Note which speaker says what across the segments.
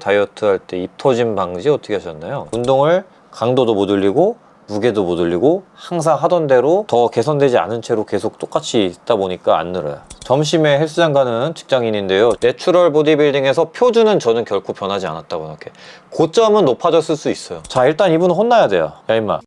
Speaker 1: 다이어트 할 때 입 터짐 방지 어떻게 하셨나요? 운동을 강도도 못 올리고 무게도 못 올리고 항상 하던 대로 더 개선되지 않은 채로 계속 똑같이 있다 보니까 안 늘어요. 점심에 헬스장 가는 직장인인데요, 내추럴 보디빌딩에서 표준은 저는 결코 변하지 않았다고 생각해. 고점은 높아졌을 수 있어요. 자, 일단 이분은 혼나야 돼요. 야 임마,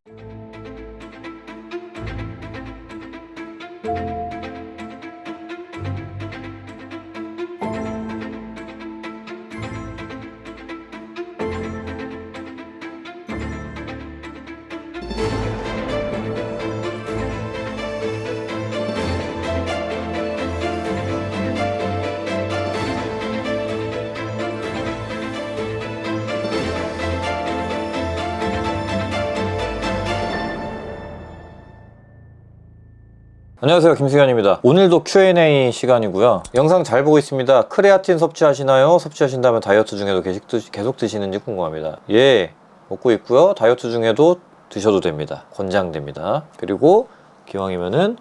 Speaker 1: 안녕하세요, 김승현입니다. 오늘도 Q&A 시간이고요. 영상 잘 보고 있습니다. 크레아틴 섭취하시나요? 섭취하신다면 다이어트 중에도 계속 드시는지 궁금합니다. 예, 먹고 있고요. 다이어트 중에도 드셔도 됩니다. 권장됩니다. 그리고 기왕이면은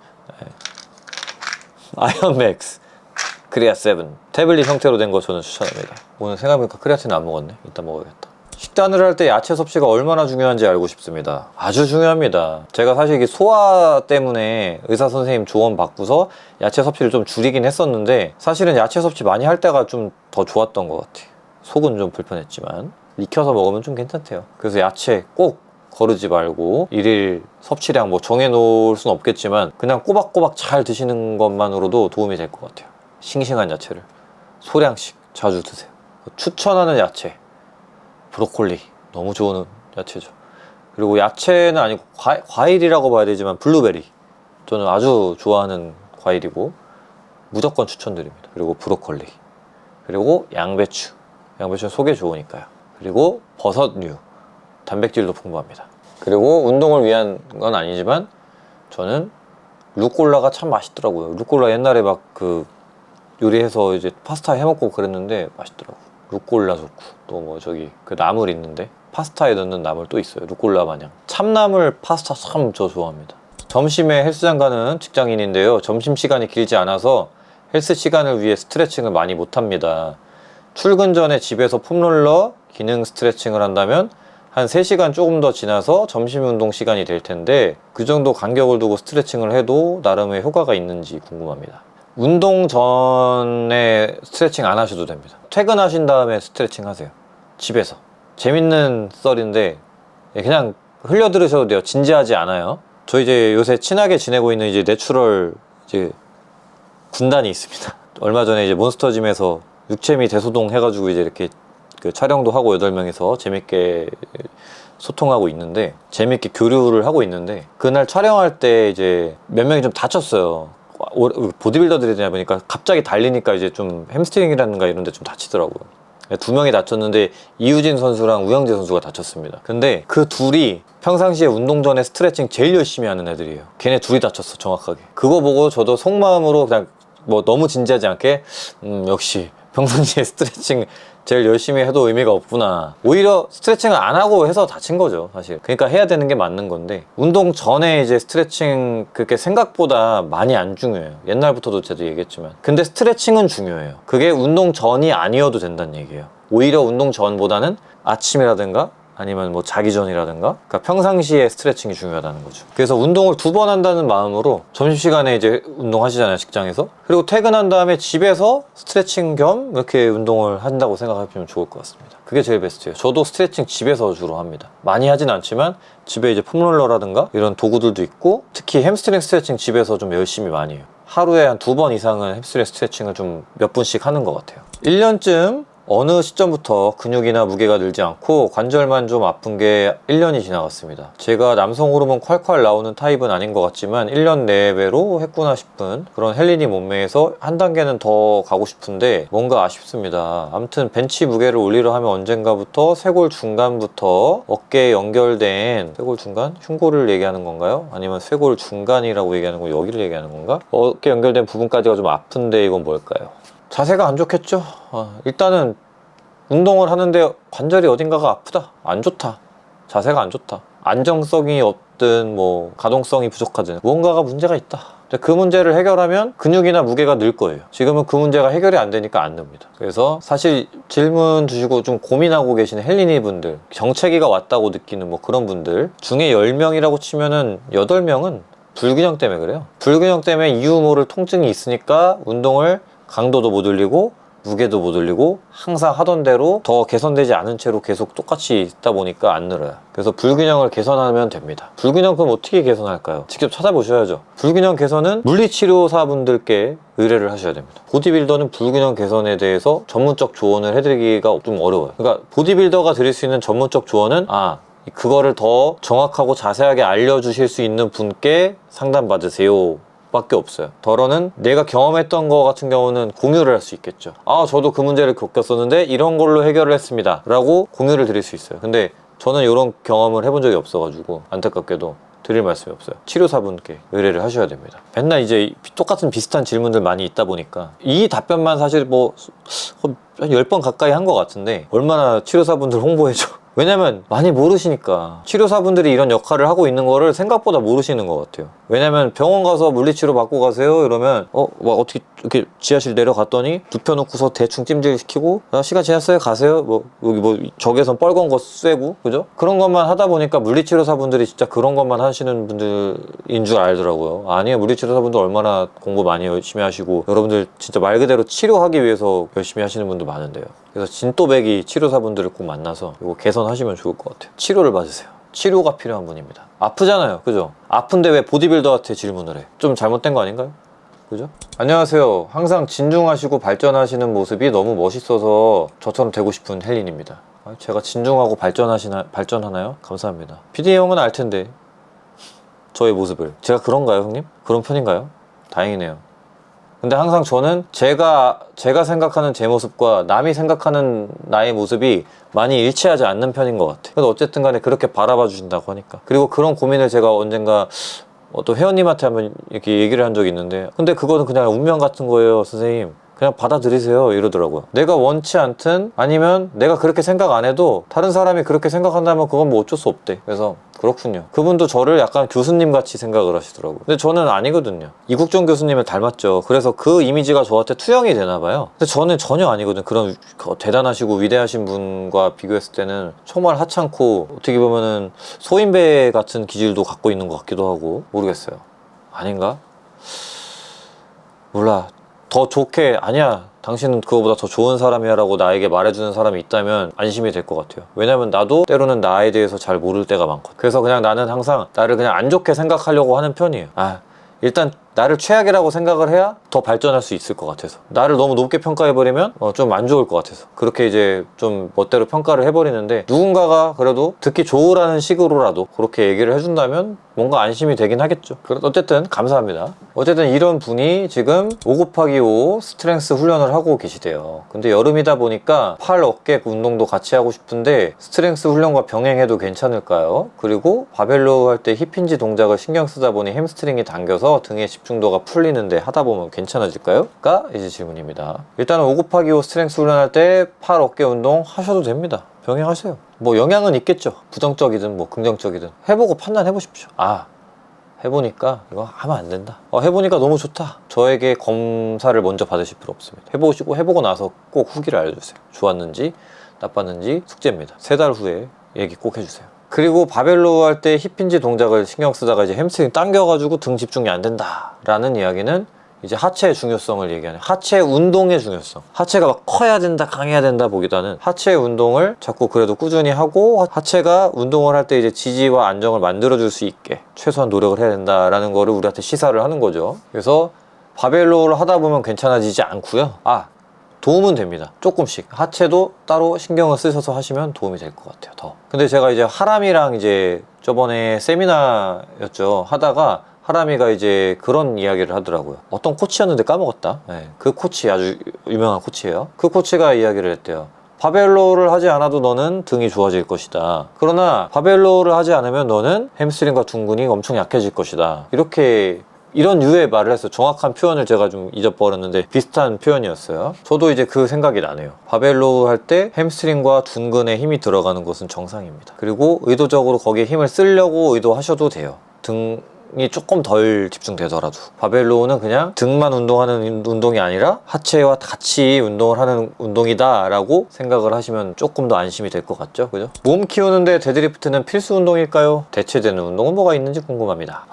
Speaker 1: 아이언맥스 크레아 7 태블릿 형태로 된 거 저는 추천합니다. 오늘 생각해보니까 크레아틴 안 먹었네. 이따 먹어야겠다. 식단을 할 때 야채 섭취가 얼마나 중요한지 알고 싶습니다. 아주 중요합니다. 제가 사실 이게 소화 때문에 의사 선생님 조언 받고서 야채 섭취를 좀 줄이긴 했었는데, 사실은 야채 섭취 많이 할 때가 좀 더 좋았던 것 같아요. 속은 좀 불편했지만 익혀서 먹으면 좀 괜찮대요. 그래서 야채 꼭 거르지 말고 일일 섭취량 뭐 정해놓을 순 없겠지만 그냥 꼬박꼬박 잘 드시는 것만으로도 도움이 될 것 같아요. 싱싱한 야채를 소량씩 자주 드세요. 추천하는 야채 브로콜리 너무 좋은 야채죠. 그리고 야채는 아니고 과일이라고 봐야 되지만 블루베리 저는 아주 좋아하는 과일이고 무조건 추천드립니다. 그리고 브로콜리, 그리고 양배추는 속에 좋으니까요. 그리고 버섯류 단백질도 풍부합니다. 그리고 운동을 위한 건 아니지만 저는 루꼴라가 참 맛있더라고요. 루꼴라 옛날에 막 그 요리해서 이제 파스타 해먹고 그랬는데 맛있더라고요. 루꼴라 좋고, 또 뭐 저기 그 나물 있는데 파스타에 넣는 나물 또 있어요. 루꼴라 마냥 참나물 파스타 참 저 좋아합니다. 점심에 헬스장 가는 직장인인데요, 점심시간이 길지 않아서 헬스 시간을 위해 스트레칭을 많이 못합니다. 출근 전에 집에서 폼롤러 기능 스트레칭을 한다면 한 3시간 조금 더 지나서 점심 운동 시간이 될 텐데, 그 정도 간격을 두고 스트레칭을 해도 나름의 효과가 있는지 궁금합니다. 운동 전에 스트레칭 안 하셔도 됩니다. 퇴근하신 다음에 스트레칭 하세요. 집에서. 재밌는 썰인데 그냥 흘려 들으셔도 돼요. 진지하지 않아요. 저 이제 요새 친하게 지내고 있는 이제 내추럴 이제 군단이 있습니다. 얼마 전에 이제 몬스터짐에서 육체미 대소동 해가지고 이제 이렇게 그 촬영도 하고 8명이서 재밌게 소통하고 있는데, 재밌게 교류를 하고 있는데, 그날 촬영할 때 이제 몇 명이 좀 다쳤어요. 보디빌더들이다 보니까 갑자기 달리니까 이제 좀 햄스트링이라든가 이런 데 좀 다치더라고요. 2명이 다쳤는데 이유진 선수랑 우영재 선수가 다쳤습니다. 근데 그 둘이 평상시에 운동 전에 스트레칭 제일 열심히 하는 애들이에요. 걔네 둘이 다쳤어, 정확하게. 그거 보고 저도 속마음으로 그냥 뭐 너무 진지하지 않게 역시 평상시에 스트레칭 제일 열심히 해도 의미가 없구나. 오히려 스트레칭을 안 하고 해서 다친 거죠, 사실. 그러니까 해야 되는 게 맞는 건데, 운동 전에 이제 스트레칭 그게 생각보다 많이 안 중요해요. 옛날부터도 제가 얘기했지만. 근데 스트레칭은 중요해요. 그게 운동 전이 아니어도 된다는 얘기예요. 오히려 운동 전보다는 아침이라든가 아니면 뭐 자기 전이라든가, 그러니까 평상시에 스트레칭이 중요하다는 거죠. 그래서 운동을 2번 한다는 마음으로 점심시간에 이제 운동하시잖아요, 직장에서. 그리고 퇴근한 다음에 집에서 스트레칭 겸 이렇게 운동을 한다고 생각하시면 좋을 것 같습니다. 그게 제일 베스트예요. 저도 스트레칭 집에서 주로 합니다. 많이 하진 않지만 집에 이제 폼롤러라든가 이런 도구들도 있고, 특히 햄스트링 스트레칭 집에서 좀 열심히 많이 해요. 하루에 한 2번 이상은 햄스트링 스트레칭을 좀 몇 분씩 하는 것 같아요. 1년쯤 어느 시점부터 근육이나 무게가 늘지 않고 관절만 좀 아픈 게 1년이 지나갔습니다. 제가 남성 호르몬 콸콸 나오는 타입은 아닌 것 같지만 1년 내외로 했구나 싶은 그런 헬린이 몸매에서 한 단계는 더 가고 싶은데 뭔가 아쉽습니다. 아무튼 벤치 무게를 올리려 하면 언젠가부터 쇄골 중간부터 어깨에 연결된, 쇄골 중간? 흉골을 얘기하는 건가요? 아니면 쇄골 중간이라고 얘기하는 거, 여기를 얘기하는 건가? 어깨 연결된 부분까지가 좀 아픈데 이건 뭘까요? 자세가 안 좋겠죠. 일단은 운동을 하는데 관절이 어딘가가 아프다, 안 좋다, 자세가 안 좋다, 안정성이 없든 뭐 가동성이 부족하든 무언가가 문제가 있다. 근데 그 문제를 해결하면 근육이나 무게가 늘 거예요. 지금은 그 문제가 해결이 안 되니까 안 늡니다. 그래서 사실 질문 주시고 좀 고민하고 계시는 헬린이 분들, 정체기가 왔다고 느끼는 뭐 그런 분들 중에 10명이라고 치면은 8명은 불균형 때문에 그래요. 불균형 때문에 이유 모를 통증이 있으니까 운동을 강도도 못 올리고 무게도 못 올리고 항상 하던 대로 더 개선되지 않은 채로 계속 똑같이 있다 보니까 안 늘어요. 그래서 불균형을 개선하면 됩니다. 불균형 그럼 어떻게 개선할까요? 직접 찾아보셔야죠. 불균형 개선은 물리치료사분들께 의뢰를 하셔야 됩니다. 보디빌더는 불균형 개선에 대해서 전문적 조언을 해드리기가 좀 어려워요. 그러니까 보디빌더가 드릴 수 있는 전문적 조언은 그거를 더 정확하고 자세하게 알려주실 수 있는 분께 상담받으세요 밖에 없어요. 덜어는 내가 경험했던 거 같은 경우는 공유를 할 수 있겠죠. 저도 그 문제를 겪었었는데 이런 걸로 해결을 했습니다 라고 공유를 드릴 수 있어요. 근데 저는 이런 경험을 해본 적이 없어가지고 안타깝게도 드릴 말씀이 없어요. 치료사분께 의뢰를 하셔야 됩니다. 맨날 이제 똑같은 비슷한 질문들 많이 있다 보니까 이 답변만 사실 뭐 한 10번 가까이 한 것 같은데 얼마나 치료사분들 홍보해줘. 왜냐면 많이 모르시니까. 치료사분들이 이런 역할을 하고 있는 거를 생각보다 모르시는 것 같아요. 왜냐면 병원 가서 물리치료 받고 가세요 이러면 어떻게 이렇게 지하실 내려갔더니 눕혀놓고서 대충 찜질 시키고 시간 지났어요 가세요 뭐 여기 뭐 적외선 뻘건 거 쐬고 그죠? 그런 것만 하다 보니까 물리치료사분들이 진짜 그런 것만 하시는 분들인 줄 알더라고요. 아니에요. 물리치료사분들 얼마나 공부 많이 열심히 하시고 여러분들 진짜 말 그대로 치료하기 위해서 열심히 하시는 분도 많은데요. 그래서 진또배기 치료사분들을 꼭 만나서 이거 개선하시면 좋을 것 같아요. 치료를 받으세요. 치료가 필요한 분입니다. 아프잖아요. 그죠? 아픈데 왜 보디빌더한테 질문을 해? 좀 잘못된 거 아닌가요? 그죠? 안녕하세요. 항상 진중하시고 발전하시는 모습이 너무 멋있어서 저처럼 되고 싶은 헬린입니다. 제가 진중하고 발전하나요? 감사합니다. PD 형은 알 텐데 저의 모습을. 제가 그런가요, 형님? 그런 편인가요? 다행이네요. 근데 항상 저는 제가 생각하는 제 모습과 남이 생각하는 나의 모습이 많이 일치하지 않는 편인 것 같아요. 그래도 어쨌든 간에 그렇게 바라봐 주신다고 하니까. 그리고 그런 고민을 제가 언젠가 또 회원님한테 한번 이렇게 얘기를 한 적이 있는데 근데 그거는 그냥 운명 같은 거예요, 선생님. 그냥 받아들이세요 이러더라고요. 내가 원치 않든 아니면 내가 그렇게 생각 안 해도 다른 사람이 그렇게 생각한다면 그건 뭐 어쩔 수 없대. 그래서 그렇군요. 그분도 저를 약간 교수님 같이 생각을 하시더라고요. 근데 저는 아니거든요. 이국종 교수님을 닮았죠. 그래서 그 이미지가 저한테 투영이 되나 봐요. 근데 저는 전혀 아니거든요. 그런 대단하시고 위대하신 분과 비교했을 때는 정말 하찮고 어떻게 보면은 소인배 같은 기질도 갖고 있는 것 같기도 하고 모르겠어요. 아닌가? 몰라. 더 좋게 아니야 당신은 그거보다 더 좋은 사람이야 라고 나에게 말해주는 사람이 있다면 안심이 될 것 같아요. 왜냐면 나도 때로는 나에 대해서 잘 모를 때가 많거든. 그래서 그냥 나는 항상 나를 그냥 안 좋게 생각하려고 하는 편이에요. 일단 나를 최악이라고 생각을 해야 더 발전할 수 있을 것 같아서. 나를 너무 높게 평가해버리면 좀 안 좋을 것 같아서 그렇게 이제 좀 멋대로 평가를 해버리는데 누군가가 그래도 듣기 좋으라는 식으로라도 그렇게 얘기를 해준다면 뭔가 안심이 되긴 하겠죠. 어쨌든 감사합니다. 어쨌든 이런 분이 지금 5×5 스트렝스 훈련을 하고 계시대요. 근데 여름이다 보니까 팔, 어깨 운동도 같이 하고 싶은데 스트렝스 훈련과 병행해도 괜찮을까요? 그리고 바벨로 할 때 힙힌지 동작을 신경 쓰다 보니 햄스트링이 당겨서 등의 집중도가 풀리는데 하다 보면 괜찮아질까요? 가 이제 질문입니다. 일단은 5×5 스트렝스 훈련할 때 팔, 어깨 운동 하셔도 됩니다. 병행하세요. 뭐 영향은 있겠죠. 부정적이든 뭐 긍정적이든 해보고 판단해 보십시오. 해보니까 이거 하면 안 된다. 해보니까 너무 좋다. 저에게 검사를 먼저 받으실 필요 없습니다. 해보고 나서 꼭 후기를 알려주세요. 좋았는지 나빴는지 숙제입니다. 3달 후에 얘기 꼭 해주세요. 그리고 바벨로 할 때 힙힌지 동작을 신경 쓰다가 이제 햄스트링 당겨가지고 등 집중이 안 된다 라는 이야기는 이제 하체의 중요성을 얘기하는 하체 운동의 중요성. 하체가 막 커야 된다 강해야 된다 보기보다는 하체 운동을 자꾸 그래도 꾸준히 하고 하체가 운동을 할 때 이제 지지와 안정을 만들어 줄 수 있게 최소한 노력을 해야 된다라는 거를 우리한테 시사를 하는 거죠. 그래서 바벨로를 하다 보면 괜찮아지지 않고요. 도움은 됩니다. 조금씩. 하체도 따로 신경을 쓰셔서 하시면 도움이 될 것 같아요. 더. 근데 제가 이제 하람이랑 이제 저번에 세미나였죠. 하다가 하람이가 이제 그런 이야기를 하더라고요. 어떤 코치였는데 까먹었다. 그 코치 아주 유명한 코치예요. 그 코치가 이야기를 했대요. 바벨로를 하지 않아도 너는 등이 좋아질 것이다. 그러나 바벨로를 하지 않으면 너는 햄스트링과 둔근이 엄청 약해질 것이다. 이런 유의 말을 했어요. 정확한 표현을 제가 좀 잊어버렸는데 비슷한 표현이었어요. 저도 이제 그 생각이 나네요. 바벨로 할 때 햄스트링과 둔근에 힘이 들어가는 것은 정상입니다. 그리고 의도적으로 거기에 힘을 쓰려고 의도하셔도 돼요. 등에 운동이 조금 덜 집중되더라도 바벨로우는 그냥 등만 운동하는 운동이 아니라 하체와 같이 운동을 하는 운동이다 라고 생각을 하시면 조금 더 안심이 될 것 같죠? 그죠? 몸 키우는데 데드리프트는 필수 운동일까요? 대체되는 운동은 뭐가 있는지 궁금합니다.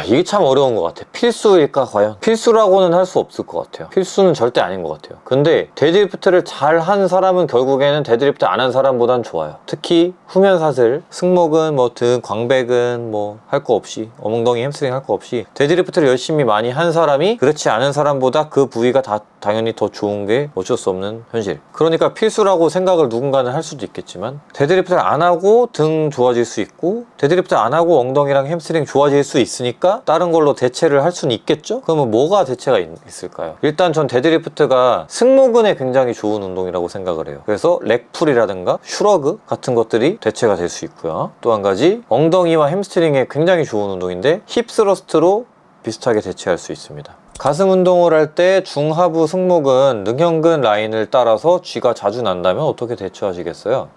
Speaker 1: 이게 참 어려운 것 같아. 필수일까 과연? 필수라고는 할 수 없을 것 같아요. 필수는 절대 아닌 것 같아요. 근데 데드리프트를 잘 한 사람은 결국에는 데드리프트 안 한 사람보단 좋아요. 특히 후면사슬, 승모근, 뭐 등, 광배근 뭐 할 거 없이, 어몽덩이, 햄스트링 할 거 없이 데드리프트를 열심히 많이 한 사람이 그렇지 않은 사람보다 그 부위가 다 당연히 더 좋은 게 어쩔 수 없는 현실. 그러니까 필수라고 생각을 누군가는 할 수도 있겠지만 데드리프트를 안 하고 등 좋아질 수 있고 데드리프트 안 하고 엉덩이랑 햄스트링 좋아질 수 있으니까 다른 걸로 대체를 할 수는 있겠죠? 그러면 뭐가 대체가 있을까요? 일단 전 데드리프트가 승모근에 굉장히 좋은 운동이라고 생각을 해요. 그래서 렉풀이라든가 슈러그 같은 것들이 대체가 될 수 있고요. 또 한 가지 엉덩이와 햄스트링에 굉장히 좋은 운동인데 힙스러스트로 비슷하게 대체할 수 있습니다. 가슴 운동을 할 때 중하부 승모근, 능형근 라인을 따라서 쥐가 자주 난다면 어떻게 대처하시겠어요?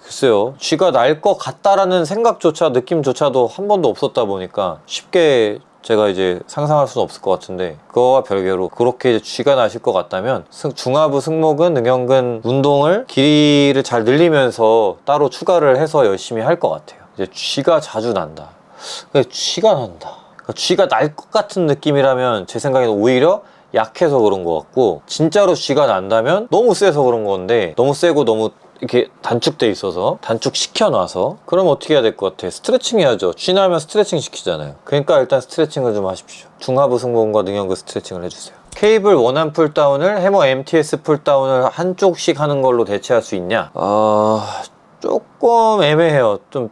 Speaker 1: 글쎄요. 쥐가 날 것 같다라는 생각조차, 느낌조차도 한 번도 없었다 보니까 쉽게 제가 이제 상상할 수는 없을 것 같은데, 그거와 별개로 그렇게 쥐가 나실 것 같다면 중하부 승모근, 능형근 운동을 길이를 잘 늘리면서 따로 추가를 해서 열심히 할 것 같아요. 이제 쥐가 자주 난다. 쥐가 난다. 쥐가 날 것 같은 느낌이라면 제 생각에는 오히려 약해서 그런 것 같고, 진짜로 쥐가 난다면 너무 세서 그런 건데, 너무 세고 너무 이렇게 단축돼 있어서 단축시켜 놔서, 그럼 어떻게 해야 될 것 같아? 스트레칭 해야죠. 쥐 나면 스트레칭 시키잖아요. 그러니까 일단 스트레칭을 좀 하십시오. 중하부 승모근과 능형근 스트레칭을 해주세요. 케이블 원암 풀다운을 해머 MTS 풀다운을 한쪽씩 하는 걸로 대체할 수 있냐? 조금 애매해요. 좀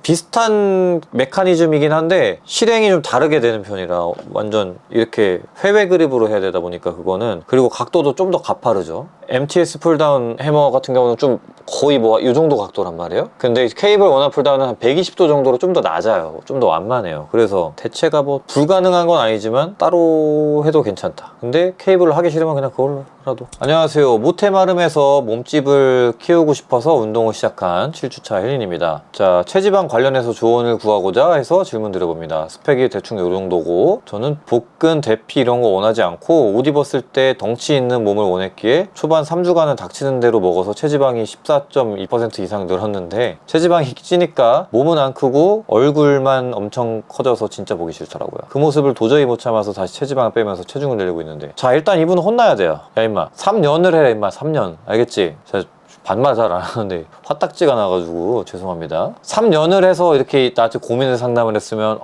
Speaker 1: 비슷한 메커니즘이긴 한데 실행이 좀 다르게 되는 편이라, 완전 이렇게 회외 그립으로 해야 되다 보니까 그거는, 그리고 각도도 좀 더 가파르죠. MTS 풀다운 해머 같은 경우는 좀 거의 뭐 이 정도 각도란 말이에요. 근데 케이블 원암 풀다운은 한 120도 정도로 좀 더 낮아요. 좀 더 완만해요. 그래서 대체가 뭐 불가능한 건 아니지만 따로 해도 괜찮다. 근데 케이블을 하기 싫으면 그냥 그걸로라도. 안녕하세요. 모태마름에서 몸집을 키우고 싶어서 운동을 시작한 7주차 혜린입니다. 자, 체지방 관련해서 조언을 구하고자 해서 질문 드려봅니다. 스펙이 대충 이 정도고, 저는 복근, 대피 이런 거 원하지 않고 옷 입었을 때 덩치 있는 몸을 원했기에 초반 3주간은 닥치는 대로 먹어서 체지방이 14.2% 이상 늘었는데, 체지방이 찌니까 몸은 안 크고 얼굴만 엄청 커져서 진짜 보기 싫더라고요. 그 모습을 도저히 못 참아서 다시 체지방을 빼면서 체중을 늘리고 있는데, 자, 일단 이분은 혼나야 돼요. 야 임마, 3년을 해라 임마. 3년 알겠지? 제가 반말 잘 안 하는데 화딱지가 나가지고 죄송합니다. 3년을 해서 이렇게 나한테 고민을 상담을 했으면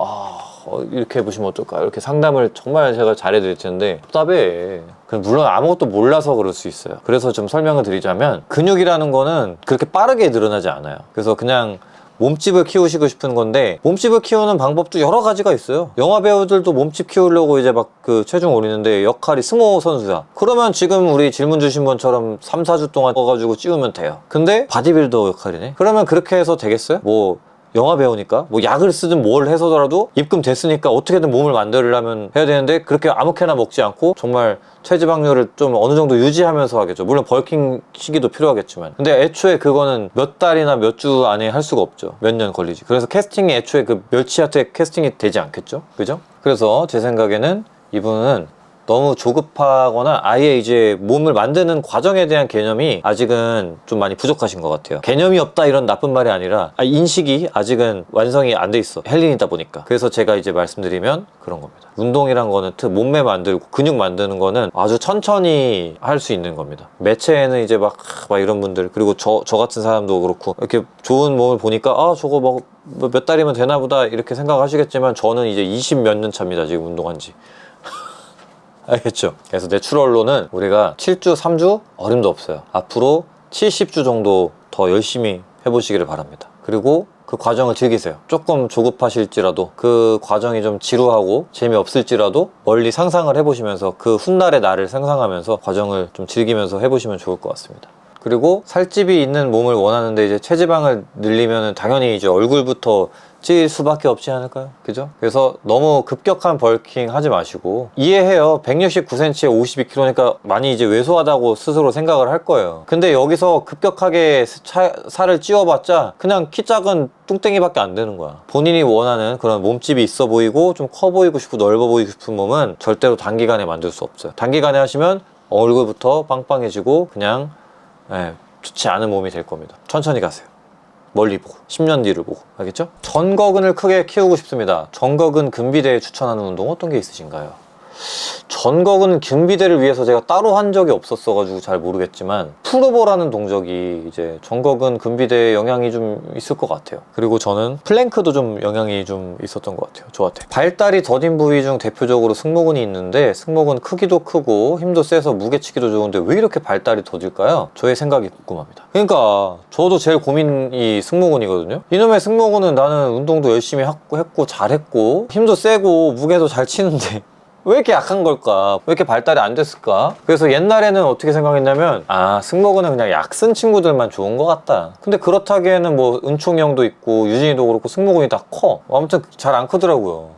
Speaker 1: 이렇게 해보시면 어떨까, 이렇게 상담을 정말 제가 잘해드릴 텐데 답답해. 물론 아무것도 몰라서 그럴 수 있어요. 그래서 좀 설명을 드리자면, 근육이라는 거는 그렇게 빠르게 늘어나지 않아요. 그래서 그냥 몸집을 키우시고 싶은 건데, 몸집을 키우는 방법도 여러 가지가 있어요. 영화 배우들도 몸집 키우려고 이제 막 그 체중 올리는데 역할이 스모 선수야. 그러면 지금 우리 질문 주신 분처럼 3, 4주 동안 떠가지고 찌우면 돼요. 근데 바디빌더 역할이네? 그러면 그렇게 해서 되겠어요? 뭐 영화 배우니까 뭐 약을 쓰든 뭘 해서라도 입금 됐으니까 어떻게든 몸을 만들려면 해야 되는데, 그렇게 아무렇게나 먹지 않고 정말 체지방률을 좀 어느 정도 유지하면서 하겠죠. 물론 벌킹 시기도 필요하겠지만, 근데 애초에 그거는 몇 달이나 몇 주 안에 할 수가 없죠. 몇 년 걸리지. 그래서 캐스팅이 애초에 그 멸치한테 캐스팅이 되지 않겠죠. 그죠? 그래서 제 생각에는 이분은 너무 조급하거나 아예 이제 몸을 만드는 과정에 대한 개념이 아직은 좀 많이 부족하신 것 같아요. 개념이 없다 이런 나쁜 말이 아니라 인식이 아직은 완성이 안 돼 있어. 헬린이다 보니까. 그래서 제가 이제 말씀드리면 그런 겁니다. 운동이란 거는 몸매 만들고 근육 만드는 거는 아주 천천히 할 수 있는 겁니다. 매체에는 이제 막 이런 분들, 그리고 저 같은 사람도 그렇고, 이렇게 좋은 몸을 보니까 저거 뭐 몇 달이면 되나 보다 이렇게 생각하시겠지만, 저는 이제 20 몇 년 차입니다. 지금 운동한 지. 알겠죠? 그래서 내추럴로는 우리가 7주, 3주 어림도 없어요. 앞으로 70주 정도 더 열심히 해보시기를 바랍니다. 그리고 그 과정을 즐기세요. 조금 조급하실지라도, 그 과정이 좀 지루하고 재미없을지라도 멀리 상상을 해보시면서 그 훗날의 나를 상상하면서 과정을 좀 즐기면서 해보시면 좋을 것 같습니다. 그리고 살집이 있는 몸을 원하는데 이제 체지방을 늘리면 당연히 이제 얼굴부터 찔 수밖에 없지 않을까요? 그죠? 그래서 너무 급격한 벌킹 하지 마시고, 이해해요. 169cm에 52kg니까 많이 이제 왜소하다고 스스로 생각을 할 거예요. 근데 여기서 급격하게 살을 찌워봤자 그냥 키 작은 뚱땡이밖에 안 되는 거야. 본인이 원하는 그런 몸집이 있어 보이고 좀 커 보이고 싶고 넓어 보이고 싶은 몸은 절대로 단기간에 만들 수 없어요. 단기간에 하시면 얼굴부터 빵빵해지고 그냥 좋지 않은 몸이 될 겁니다. 천천히 가세요. 멀리 보고 10년 뒤를 보고. 알겠죠? 전거근을 크게 키우고 싶습니다. 전거근 근비대에 추천하는 운동 어떤 게 있으신가요? 전거근 근비대를 위해서 제가 따로 한 적이 없었어 가지고 잘 모르겠지만, 풀오버라는 동작이 이제 전거근 근비대에 영향이 좀 있을 것 같아요. 그리고 저는 플랭크도 좀 영향이 좀 있었던 것 같아요. 좋았대요. 발달이 더딘 부위 중 대표적으로 승모근이 있는데, 승모근 크기도 크고 힘도 세서 무게치기도 좋은데 왜 이렇게 발달이 더딜까요? 저의 생각이 궁금합니다. 그러니까 저도 제일 고민이 승모근이거든요. 이놈의 승모근은 나는 운동도 열심히 했고 잘했고 힘도 세고 무게도 잘 치는데 왜 이렇게 약한 걸까? 왜 이렇게 발달이 안 됐을까? 그래서 옛날에는 어떻게 생각했냐면, 승모근은 그냥 약쓴 친구들만 좋은 것 같다. 근데 그렇다기에는 뭐 은총이 형도 있고 유진이도 그렇고 승모근이 다 커. 아무튼 잘 안 크더라고요.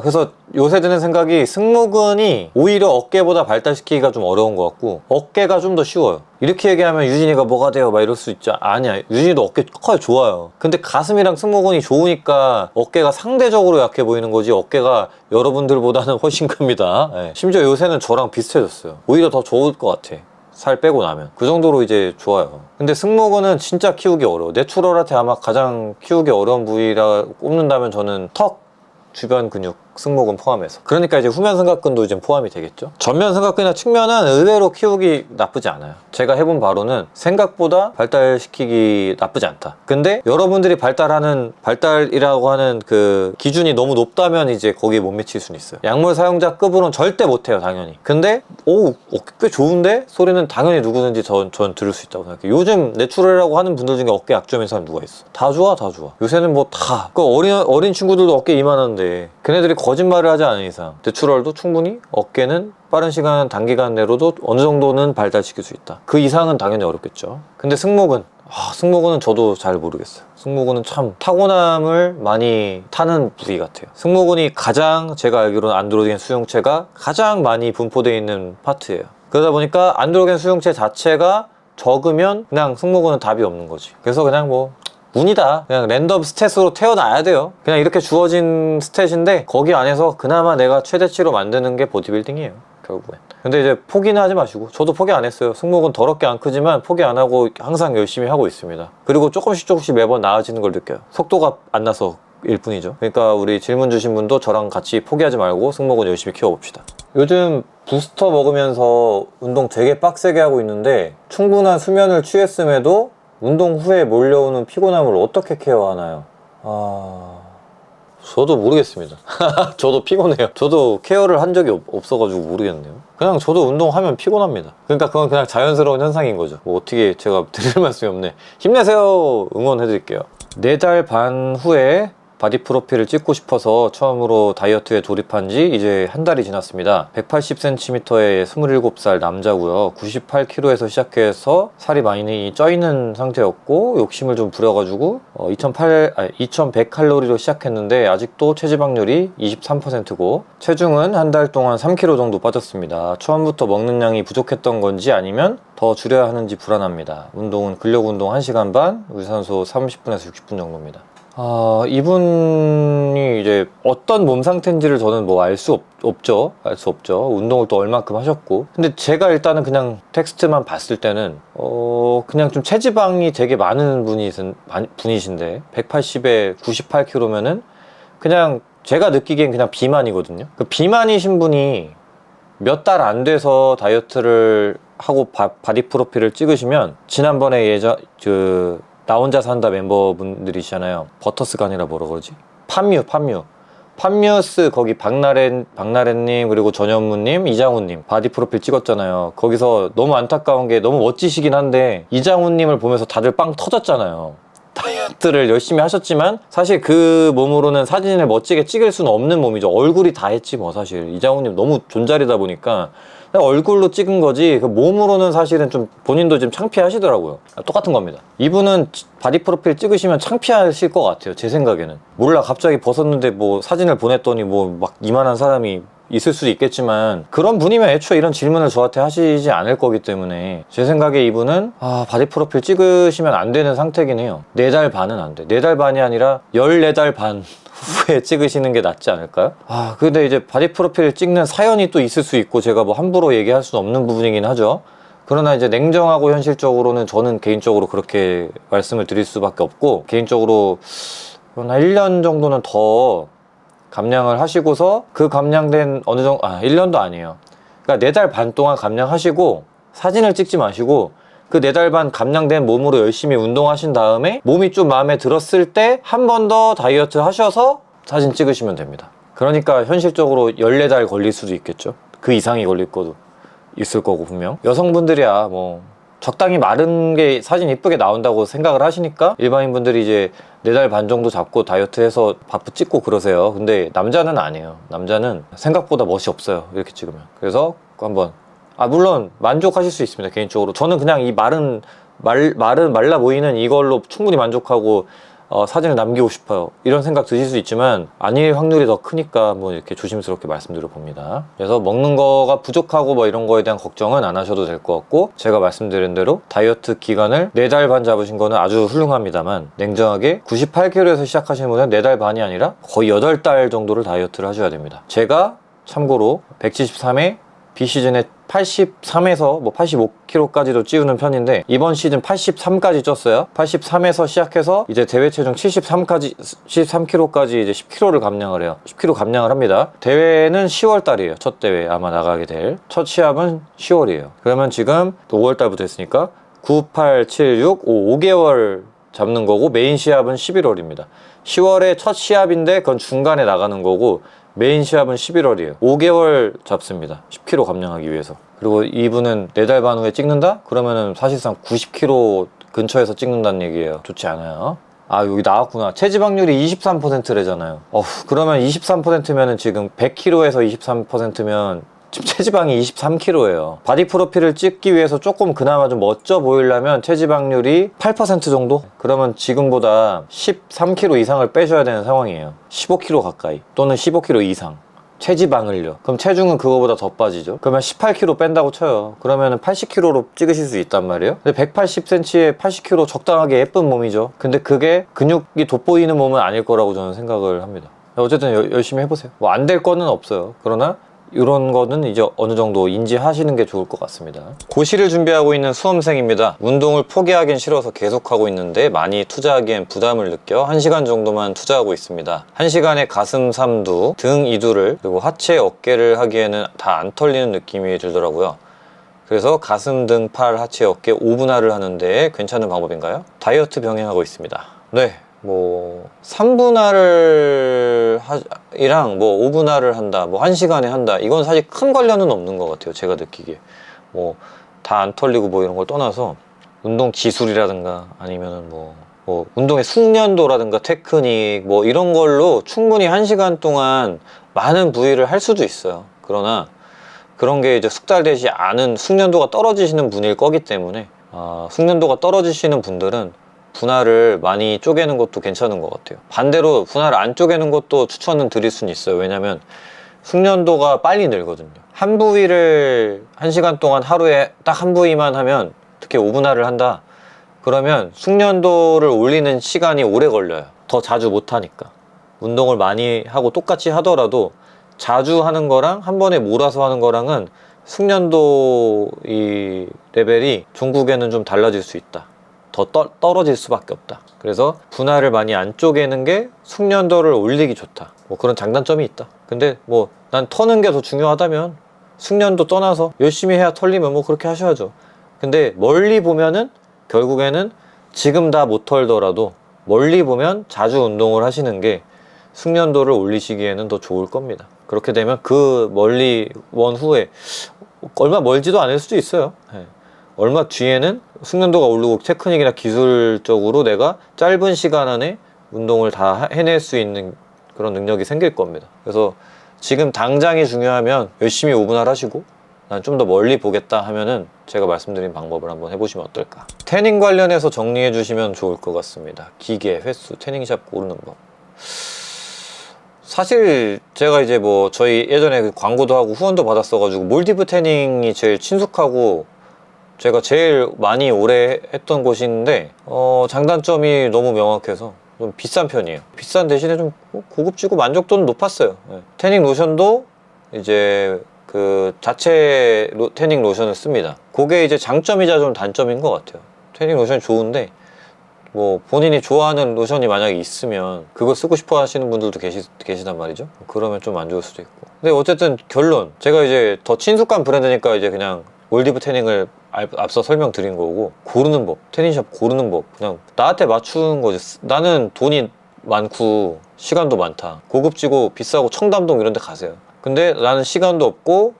Speaker 1: 그래서 요새 드는 생각이, 승모근이 오히려 어깨보다 발달시키기가 좀 어려운 것 같고 어깨가 좀 더 쉬워요. 이렇게 얘기하면 유진이가 뭐가 돼요? 막 이럴 수 있죠. 아니야. 유진이도 어깨 커요. 좋아요. 근데 가슴이랑 승모근이 좋으니까 어깨가 상대적으로 약해 보이는 거지, 어깨가 여러분들보다는 훨씬 큽니다. 심지어 요새는 저랑 비슷해졌어요. 오히려 더 좋을 것 같아. 살 빼고 나면 그 정도로 이제 좋아요. 근데 승모근은 진짜 키우기 어려워. 내추럴한테 아마 가장 키우기 어려운 부위라 꼽는다면 저는 턱 주변 근육, 승모근 포함해서. 그러니까 이제 후면 삼각근도 이제 포함이 되겠죠. 전면 삼각근이나 측면은 의외로 키우기 나쁘지 않아요. 제가 해본 바로는 생각보다 발달시키기 나쁘지 않다. 근데 여러분들이 발달이라고 하는 그 기준이 너무 높다면 이제 거기에 못 미칠 수는 있어요. 약물 사용자급으로는 절대 못해요, 당연히. 근데 어깨 꽤 좋은데? 소리는 당연히 누구든지 전 들을 수 있다고 생각해요. 요즘 내추럴이라고 하는 분들 중에 어깨 약점인 사람 누가 있어? 다 좋아. 요새는 뭐 다. 그 어린 친구들도 어깨 이만한데 걔네들이 거짓말을 하지 않은 이상 내추럴도 충분히 어깨는 빠른 시간, 단기간 내로도 어느 정도는 발달시킬 수 있다. 그 이상은 당연히 어렵겠죠. 근데 승모근은 저도 잘 모르겠어요. 승모근은 참 타고남을 많이 타는 부위 같아요. 승모근이 가장, 제가 알기로는 안드로겐 수용체가 가장 많이 분포되어 있는 파트예요. 그러다 보니까 안드로겐 수용체 자체가 적으면 그냥 승모근은 답이 없는 거지. 그래서 그냥 뭐 운이다. 그냥 랜덤 스탯으로 태어나야 돼요. 그냥 이렇게 주어진 스탯인데 거기 안에서 그나마 내가 최대치로 만드는 게 보디빌딩이에요, 결국엔. 근데 이제 포기는 하지 마시고, 저도 포기 안 했어요. 승모근 더럽게 안 크지만 포기 안 하고 항상 열심히 하고 있습니다. 그리고 조금씩 매번 나아지는 걸 느껴요. 속도가 안 나서 일 뿐이죠. 그러니까 우리 질문 주신 분도 저랑 같이 포기하지 말고 승모근 열심히 키워봅시다. 요즘 부스터 먹으면서 운동 되게 빡세게 하고 있는데, 충분한 수면을 취했음에도 운동 후에 몰려오는 피곤함을 어떻게 케어하나요? 저도 모르겠습니다. 저도 피곤해요. 저도 케어를 한 적이 없어가지고 모르겠네요. 그냥 저도 운동하면 피곤합니다. 그러니까 그건 그냥 자연스러운 현상인 거죠. 뭐 어떻게 제가 드릴 말씀이 없네. 힘내세요. 응원해드릴게요. 4달 반 후에 바디 프로필을 찍고 싶어서 처음으로 다이어트에 돌입한 지 이제 한 달이 지났습니다. 180cm의 27살 남자고요. 98kg에서 시작해서 살이 많이 쪄있는 상태였고 욕심을 좀 부려가지고 2100칼로리로 시작했는데 아직도 체지방률이 23%고 체중은 한 달 동안 3kg 정도 빠졌습니다. 처음부터 먹는 양이 부족했던 건지 아니면 더 줄여야 하는지 불안합니다. 운동은 근력 운동 1시간 반, 유산소 30분에서 60분 정도입니다. 이분이 이제 어떤 몸 상태인지를 저는 뭐 알 수 없죠. 운동을 또 얼만큼 하셨고. 근데 제가 일단은 그냥 텍스트만 봤을 때는, 그냥 좀 체지방이 되게 많은 분이신데, 180에 98kg면은 그냥 제가 느끼기엔 그냥 비만이거든요. 그 비만이신 분이 몇 달 안 돼서 다이어트를 하고 바디 프로필을 찍으시면, 지난번에 나 혼자 산다 멤버분들이시잖아요. 버터스가 아니라 뭐라 그러지? 팜뮤스 거기 박나래님 그리고 전현무님, 이장훈님 바디 프로필 찍었잖아요. 거기서 너무 안타까운 게, 너무 멋지시긴 한데 이장훈님을 보면서 다들 빵 터졌잖아요. 다이어트를 열심히 하셨지만 사실 그 몸으로는 사진을 멋지게 찍을 수는 없는 몸이죠. 얼굴이 다 했지 뭐. 사실 이장훈님 너무 존잘이다 보니까 얼굴로 찍은 거지 그 몸으로는 사실은 좀 본인도 지금 창피하시더라고요. 똑같은 겁니다. 이분은 바디 프로필 찍으시면 창피하실 것 같아요. 제 생각에는. 몰라, 갑자기 벗었는데 뭐 사진을 보냈더니 뭐 막 이만한 사람이 있을 수도 있겠지만, 그런 분이면 애초에 이런 질문을 저한테 하시지 않을 거기 때문에 제 생각에 이분은 바디 프로필 찍으시면 안 되는 상태긴 해요. 4달 반은 안 돼. 4달 반이 아니라 14달 반 후에 찍으시는 게 낫지 않을까요? 근데 이제 바디 프로필 찍는 사연이 또 있을 수 있고 제가 뭐 함부로 얘기할 수는 없는 부분이긴 하죠. 그러나 이제 냉정하고 현실적으로는 저는 개인적으로 그렇게 말씀을 드릴 수밖에 없고, 개인적으로 한 1년 정도는 더 감량을 하시고서 그 감량된 어느 정도 1년도 아니에요. 그러니까 4달 반 동안 감량하시고 사진을 찍지 마시고 그 4달 반 감량된 몸으로 열심히 운동하신 다음에 몸이 좀 마음에 들었을 때 한 번 더 다이어트 하셔서 사진 찍으시면 됩니다. 그러니까 현실적으로 14달 걸릴 수도 있겠죠. 그 이상이 걸릴 것도 있을 거고, 분명 여성분들이야 뭐 적당히 마른 게 사진 이쁘게 나온다고 생각을 하시니까 일반인분들이 이제 4달 반 정도 잡고 다이어트해서 바프 찍고 그러세요. 근데 남자는 아니에요. 남자는 생각보다 멋이 없어요, 이렇게 찍으면. 그래서 한번 물론 만족하실 수 있습니다. 개인적으로 저는 그냥 이 말라 보이는 이걸로 충분히 만족하고 사진을 남기고 싶어요, 이런 생각 드실 수 있지만 아닐 확률이 더 크니까 뭐 이렇게 조심스럽게 말씀드려 봅니다. 그래서 먹는 거가 부족하고 뭐 이런 거에 대한 걱정은 안 하셔도 될 것 같고, 제가 말씀드린 대로 다이어트 기간을 4달 반 잡으신 거는 아주 훌륭합니다만, 냉정하게 98kg에서 시작하시는 분은 4달 반이 아니라 거의 8달 정도를 다이어트를 하셔야 됩니다. 제가 참고로 173에 비시즌에 83에서 뭐 85kg까지도 찌우는 편인데 이번 시즌 83까지 쪘어요. 83에서 시작해서 이제 대회 체중 73kg까지 이제 10kg를 감량을 해요. 10kg 감량을 합니다. 대회는 10월 달이에요. 첫 대회 아마 나가게 될 첫 시합은 10월이에요. 그러면 지금 또 5월 달부터 했으니까 9, 8, 7, 6, 5개월 잡는 거고, 메인 시합은 11월입니다. 10월에 첫 시합인데 그건 중간에 나가는 거고, 메인 시합은 11월이에요. 5개월 잡습니다. 10kg 감량하기 위해서. 그리고 이분은 4달 반 후에 찍는다? 그러면은 사실상 90kg 근처에서 찍는다는 얘기예요. 좋지 않아요. 여기 나왔구나. 체지방률이 23%래잖아요. 그러면 23%면은 지금 100kg에서 23%면 지금 체지방이 23kg예요. 바디 프로필을 찍기 위해서 조금 그나마 좀 멋져 보이려면 체지방률이 8% 정도? 그러면 지금보다 13kg 이상을 빼셔야 되는 상황이에요. 15kg 가까이 또는 15kg 이상 체지방을요. 그럼 체중은 그거보다 더 빠지죠. 그러면 18kg 뺀다고 쳐요. 그러면 80kg로 찍으실 수 있단 말이에요. 근데 180cm에 80kg 적당하게 예쁜 몸이죠. 근데 그게 근육이 돋보이는 몸은 아닐 거라고 저는 생각을 합니다. 어쨌든 열심히 해보세요. 뭐 안 될 거는 없어요. 그러나 이런 거는 이제 어느 정도 인지하시는 게 좋을 것 같습니다. 고시를 준비하고 있는 수험생입니다. 운동을 포기하긴 싫어서 계속하고 있는데 많이 투자하기엔 부담을 느껴 1시간 정도만 투자하고 있습니다. 1시간에 가슴 3두, 등 2두를, 그리고 하체 어깨를 하기에는 다 안 털리는 느낌이 들더라고요. 그래서 가슴, 등, 팔, 하체, 어깨 5분할을 하는데 괜찮은 방법인가요? 다이어트 병행하고 있습니다. 네, 뭐 3분할을 이랑 뭐 5분할을 한다, 뭐 1시간에 한다, 이건 사실 큰 관련은 없는 것 같아요. 제가 느끼기에 뭐 다 안 털리고 뭐 이런 걸 떠나서 운동 기술이라든가 아니면은 뭐 운동의 숙련도라든가 테크닉 뭐 이런 걸로 충분히 1시간 동안 많은 부위를 할 수도 있어요. 그러나 그런 게 이제 숙달되지 않은, 숙련도가 떨어지시는 분일 거기 때문에 숙련도가 떨어지시는 분들은 분할을 많이 쪼개는 것도 괜찮은 것 같아요. 반대로 분할을 안 쪼개는 것도 추천은 드릴 수는 있어요. 왜냐면 숙련도가 빨리 늘거든요. 한 부위를 1시간 동안 하루에 딱 한 부위만 하면, 특히 5분할을 한다 그러면 숙련도를 올리는 시간이 오래 걸려요. 더 자주 못 하니까. 운동을 많이 하고 똑같이 하더라도 자주 하는 거랑 한 번에 몰아서 하는 거랑은 숙련도 이 레벨이 종국에는 좀 달라질 수 있다. 더 떨어질 수밖에 없다. 그래서 분할을 많이 안 쪼개는 게 숙련도를 올리기 좋다. 뭐 그런 장단점이 있다. 근데 뭐 난 터는 게 더 중요하다면 숙련도 떠나서 열심히 해야 털리면 뭐 그렇게 하셔야죠. 근데 멀리 보면은 결국에는 지금 다 못 털더라도 멀리 보면 자주 운동을 하시는 게 숙련도를 올리시기에는 더 좋을 겁니다. 그렇게 되면 그 멀리 원 후에 얼마 멀지도 않을 수도 있어요. 얼마 뒤에는 숙련도가 오르고 테크닉이나 기술적으로 내가 짧은 시간 안에 운동을 다 해낼 수 있는 그런 능력이 생길 겁니다. 그래서 지금 당장이 중요하면 열심히 5분할 하시고 난 좀 더 멀리 보겠다 하면은 제가 말씀드린 방법을 한번 해보시면 어떨까. 태닝 관련해서 정리해 주시면 좋을 것 같습니다. 기계, 횟수, 태닝샵 고르는 법. 사실 제가 이제 뭐 저희 예전에 그 광고도 하고 후원도 받았어가지고 몰디브 태닝이 제일 친숙하고 제가 제일 많이 오래 했던 곳인데 장단점이 너무 명확해서 좀 비싼 편이에요. 비싼 대신에 좀 고급지고 만족도는 높았어요. 네. 태닝 로션도 이제 그 자체 태닝 로션을 씁니다. 그게 이제 장점이자 좀 단점인 것 같아요. 태닝 로션이 좋은데 뭐 본인이 좋아하는 로션이 만약에 있으면 그거 쓰고 싶어 하시는 분들도 계시단 말이죠. 그러면 좀 안 좋을 수도 있고. 근데 어쨌든 결론, 제가 이제 더 친숙한 브랜드니까 이제 그냥 몰디브 태닝을 앞서 설명드린 거고, 고르는 법, 태닝샵 고르는 법, 그냥 나한테 맞추는 거지. 나는 돈이 많고 시간도 많다, 고급지고 비싸고 청담동 이런 데 가세요. 근데 나는 시간도 없고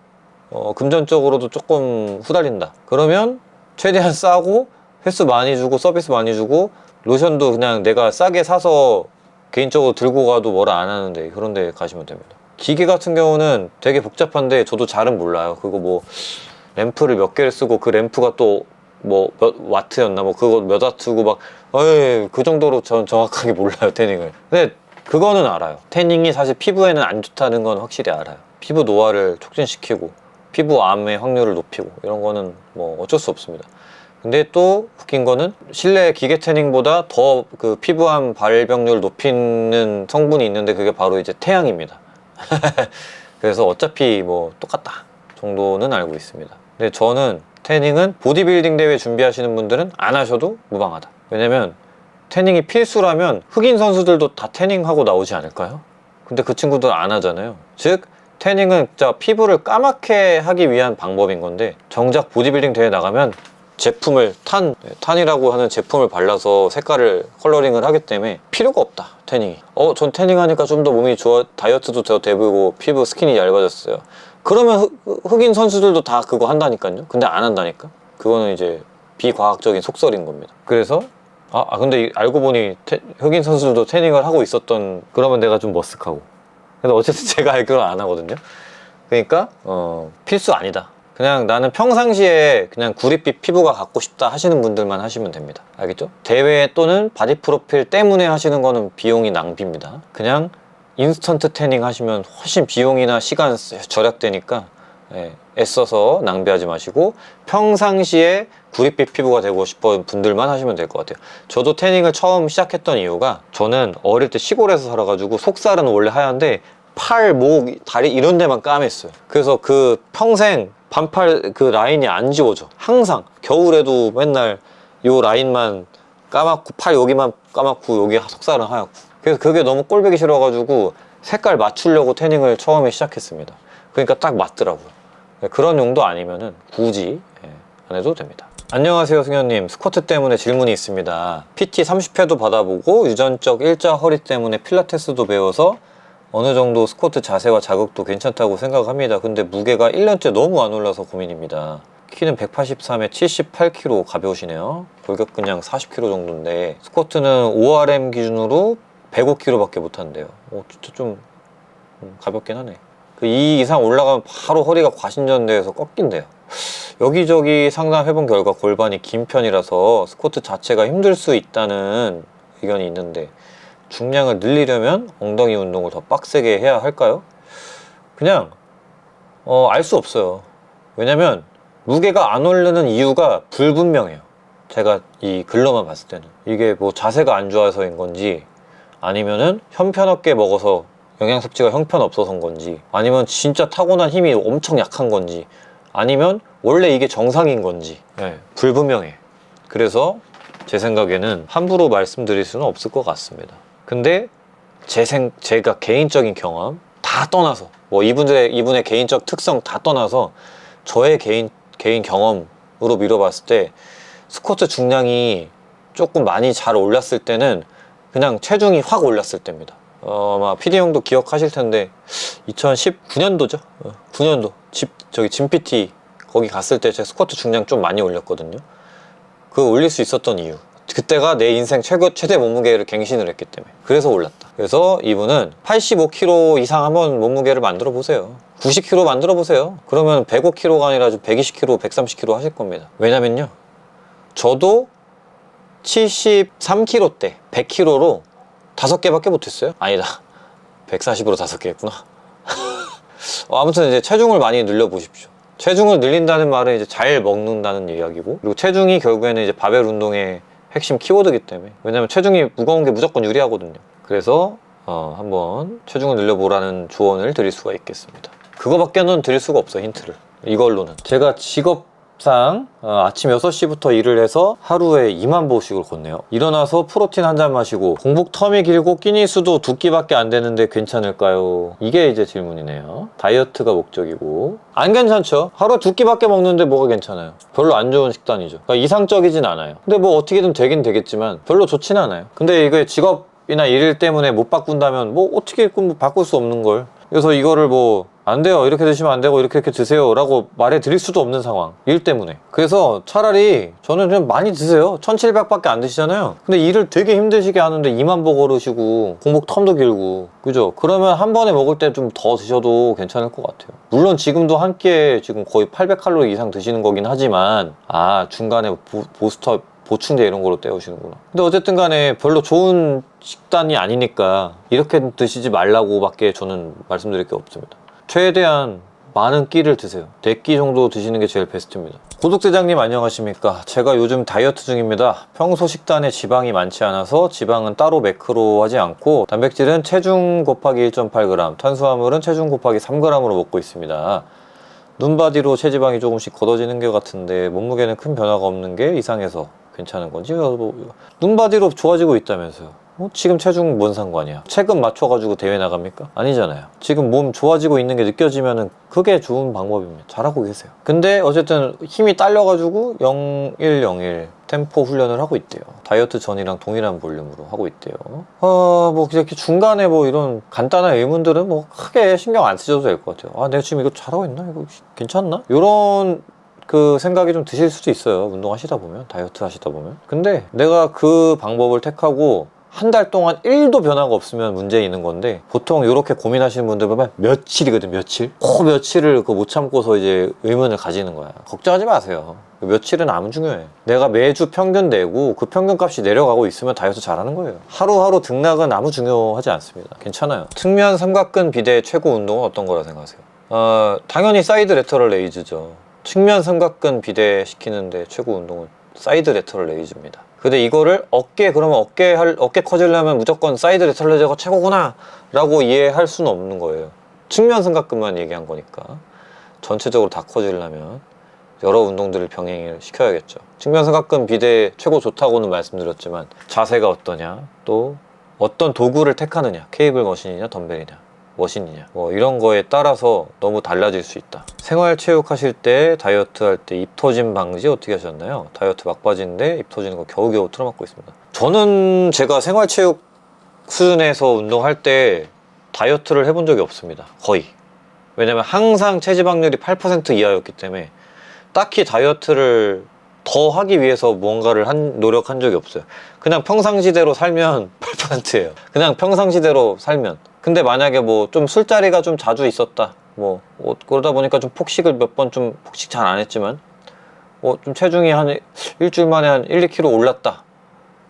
Speaker 1: 금전적으로도 조금 후달린다, 그러면 최대한 싸고 횟수 많이 주고 서비스 많이 주고 로션도 그냥 내가 싸게 사서 개인적으로 들고 가도 뭐라 안 하는데 그런 데 가시면 됩니다. 기계 같은 경우는 되게 복잡한데 저도 잘은 몰라요. 그거 뭐 램프를 몇 개를 쓰고 그 램프가 또 뭐 몇 와트였나 뭐 그거 몇 와트고 막 그 정도로 전 정확하게 몰라요, 태닝을. 근데 그거는 알아요. 태닝이 사실 피부에는 안 좋다는 건 확실히 알아요. 피부 노화를 촉진시키고 피부암의 확률을 높이고 이런 거는 뭐 어쩔 수 없습니다. 근데 또 웃긴 거는 실내 기계 태닝보다 더 그 피부암 발병률 높이는 성분이 있는데 그게 바로 이제 태양입니다. 그래서 어차피 뭐 똑같다 정도는 알고 있습니다. 근데 저는 태닝은 보디빌딩 대회 준비하시는 분들은 안 하셔도 무방하다. 왜냐면 태닝이 필수라면 흑인 선수들도 다 태닝하고 나오지 않을까요? 근데 그 친구들 안 하잖아요. 즉 태닝은 진짜 피부를 까맣게 하기 위한 방법인 건데, 정작 보디빌딩 대회 나가면 제품을 탄이라고 하는 제품을 발라서 색깔을 컬러링을 하기 때문에 필요가 없다, 태닝이. 전 태닝하니까 좀 더 몸이 좋아, 다이어트도 더 되고 피부 스킨이 얇아졌어요. 그러면 흑인 선수들도 다 그거 한다니까요. 근데 안 한다니까. 그거는 이제 비과학적인 속설인 겁니다. 그래서 근데 알고 보니 흑인 선수들도 태닝을 하고 있었던, 그러면 내가 좀 머쓱하고. 근데 어쨌든 제가 알기로는 안 하거든요. 그러니까 필수 아니다. 그냥 나는 평상시에 그냥 구릿빛 피부가 갖고 싶다 하시는 분들만 하시면 됩니다. 알겠죠? 대회 또는 바디 프로필 때문에 하시는 거는 비용이 낭비입니다. 그냥 인스턴트 태닝 하시면 훨씬 비용이나 시간 절약되니까 애써서 낭비하지 마시고 평상시에 구릿빛 피부가 되고 싶은 분들만 하시면 될 것 같아요. 저도 태닝을 처음 시작했던 이유가, 저는 어릴 때 시골에서 살아가지고 속살은 원래 하얀데 팔, 목, 다리 이런 데만 까맸어요. 그래서 그 평생 반팔 그 라인이 안 지워져. 항상 겨울에도 맨날 요 라인만 까맣고 팔 여기만 까맣고 여기 속살은 하얗고. 그래서 그게 너무 꼴보기 싫어가지고 색깔 맞추려고 태닝을 처음에 시작했습니다. 그러니까 딱 맞더라고요. 그런 용도 아니면은 굳이 안 해도 됩니다. 안녕하세요 승현님, 스쿼트 때문에 질문이 있습니다. PT 30회도 받아보고 유전적 일자 허리 때문에 필라테스도 배워서 어느 정도 스쿼트 자세와 자극도 괜찮다고 생각합니다. 근데 무게가 1년째 너무 안 올라서 고민입니다. 키는 183에 78kg, 가벼우시네요. 골격근량 40kg 정도인데 스쿼트는 ORM 기준으로 105kg 밖에 못한대요. 진짜 좀 가볍긴 하네. 그 2 이상 올라가면 바로 허리가 과신전대에서 꺾인대요. 여기저기 상담해본 결과 골반이 긴 편이라서 스쿼트 자체가 힘들 수 있다는 의견이 있는데, 중량을 늘리려면 엉덩이 운동을 더 빡세게 해야 할까요? 그냥 알 수 없어요. 왜냐면 무게가 안 오르는 이유가 불분명해요. 제가 이 글로만 봤을 때는 이게 뭐 자세가 안 좋아서인 건지, 아니면은 형편없게 먹어서 영양 섭취가 형편없어서인 건지, 아니면 진짜 타고난 힘이 엄청 약한 건지, 아니면 원래 이게 정상인 건지 불분명해. 그래서 제 생각에는 함부로 말씀드릴 수는 없을 것 같습니다. 근데 제가 개인적인 경험 다 떠나서, 뭐 이분의 개인적 특성 다 떠나서 저의 개인 경험으로 미뤄봤을 때 스쿼트 중량이 조금 많이 잘 올랐을 때는 그냥 체중이 확 올랐을 때입니다. 아마 PD 형도 기억하실 텐데 2019년도죠. 9년도 저기 짐 PT 거기 갔을 때 제 스쿼트 중량 좀 많이 올렸거든요. 그거 올릴 수 있었던 이유, 그때가 내 인생 최대 몸무게를 갱신을 했기 때문에. 그래서 올랐다. 그래서 이분은 85kg 이상 한번 몸무게를 만들어 보세요. 90kg 만들어 보세요. 그러면 105kg가 아니라 120kg, 130kg 하실 겁니다. 왜냐면요, 저도 73kg대 100kg로 5개밖에 못했어요. 아니다, 140으로 5개 했구나. 아무튼 이제 체중을 많이 늘려 보십시오. 체중을 늘린다는 말은 이제 잘 먹는다는 이야기고, 그리고 체중이 결국에는 이제 바벨 운동의 핵심 키워드이기 때문에, 왜냐면 체중이 무거운 게 무조건 유리하거든요. 그래서 한번 체중을 늘려보라는 조언을 드릴 수가 있겠습니다. 그거밖에는 드릴 수가 없어요, 힌트를. 이걸로는 제가 직업상 아침 6시부터 일을 해서 하루에 2만 보씩을 걷네요. 일어나서 프로틴 한 잔 마시고 공복 텀이 길고 끼니 수도 2끼밖에 안 되는데 괜찮을까요? 이게 이제 질문이네요. 다이어트가 목적이고 안 괜찮죠? 하루에 2끼밖에 먹는데 뭐가 괜찮아요? 별로 안 좋은 식단이죠. 그러니까 이상적이진 않아요. 근데 뭐 어떻게든 되긴 되겠지만 별로 좋진 않아요. 근데 이게 직업이나 일 때문에 못 바꾼다면 뭐 어떻게 바꿀 수 없는 걸. 그래서 이거를 뭐 안 돼요, 이렇게 드시면 안 되고 이렇게 드세요 라고 말해 드릴 수도 없는 상황, 일 때문에. 그래서 차라리 저는 좀 많이 드세요. 1700밖에 안 드시잖아요. 근데 일을 되게 힘드시게 하는데 2만 보 걸으시고 공복 텀도 길고, 그죠? 그러면 한 번에 먹을 때 좀 더 드셔도 괜찮을 것 같아요. 물론 지금도 한 끼에 지금 거의 800칼로리 이상 드시는 거긴 하지만, 중간에 보스터 보충제 이런 걸로 때우시는구나. 근데 어쨌든 간에 별로 좋은 식단이 아니니까 이렇게 드시지 말라고 밖에 저는 말씀드릴 게 없습니다. 최대한 많은 끼를 드세요. 4끼 정도 드시는 게 제일 베스트입니다. 구독자님 안녕하십니까? 제가 요즘 다이어트 중입니다. 평소 식단에 지방이 많지 않아서 지방은 따로 매크로 하지 않고 단백질은 체중 곱하기 1.8g, 탄수화물은 체중 곱하기 3g으로 먹고 있습니다. 눈바디로 체지방이 조금씩 걷어지는 것 같은데 몸무게는 큰 변화가 없는 게 이상해서 괜찮은 건지. 눈바디로 좋아지고 있다면서요. 지금 체중 뭔 상관이야? 체급 맞춰가지고 대회 나갑니까? 아니잖아요. 지금 몸 좋아지고 있는 게 느껴지면은 그게 좋은 방법입니다. 잘하고 계세요. 근데 어쨌든 힘이 딸려가지고 0101 템포 훈련을 하고 있대요. 다이어트 전이랑 동일한 볼륨으로 하고 있대요. 뭐 이렇게 중간에 뭐 이런 간단한 의문들은 뭐 크게 신경 안 쓰셔도 될 것 같아요. 내가 지금 이거 잘하고 있나? 이거 괜찮나? 요런 그 생각이 좀 드실 수도 있어요. 운동하시다 보면, 다이어트 하시다 보면. 근데 내가 그 방법을 택하고 한 달 동안 1도 변화가 없으면 문제 있는 건데, 보통 이렇게 고민하시는 분들 보면 며칠이거든, 며칠. 며칠을 못 참고서 이제 의문을 가지는 거야. 걱정하지 마세요. 며칠은 안 중요해. 내가 매주 평균 내고 그 평균 값이 내려가고 있으면 다이어트 잘하는 거예요. 하루하루 등락은 아무 중요하지 않습니다. 괜찮아요. 측면 삼각근 비대의 최고 운동은 어떤 거라 생각하세요? 당연히 사이드 레터럴 레이즈죠. 측면 삼각근 비대 시키는데 최고 운동은 사이드 레터럴 레이즈입니다. 근데 이거를 그러면 어깨 커지려면 무조건 사이드 레터럴 레이즈가 최고구나 라고 이해할 수는 없는 거예요. 측면 삼각근만 얘기한 거니까. 전체적으로 다 커지려면 여러 운동들을 병행을 시켜야겠죠. 측면 삼각근 비대 최고 좋다고는 말씀드렸지만, 자세가 어떠냐, 또 어떤 도구를 택하느냐, 케이블 머신이냐 덤벨이냐 머신이냐, 뭐 이런 거에 따라서 너무 달라질 수 있다. 생활체육 하실 때, 다이어트 할 때 입 터짐 방지 어떻게 하셨나요? 다이어트 막바지인데 입 터지는 거 겨우겨우 틀어막고 있습니다. 저는 제가 생활체육 수준에서 운동할 때 다이어트를 해본 적이 없습니다. 거의. 왜냐면 항상 체지방률이 8% 이하였기 때문에 딱히 다이어트를 더 하기 위해서 뭔가를 노력한 적이 없어요. 그냥 평상시대로 살면 8%예요. 그냥 평상시대로 살면. 근데 만약에 뭐 좀 술자리가 좀 자주 있었다, 그러다 보니까 좀 폭식을 몇 번 폭식 잘 안 했지만 좀 체중이 한 일주일 만에 한 1-2kg 올랐다,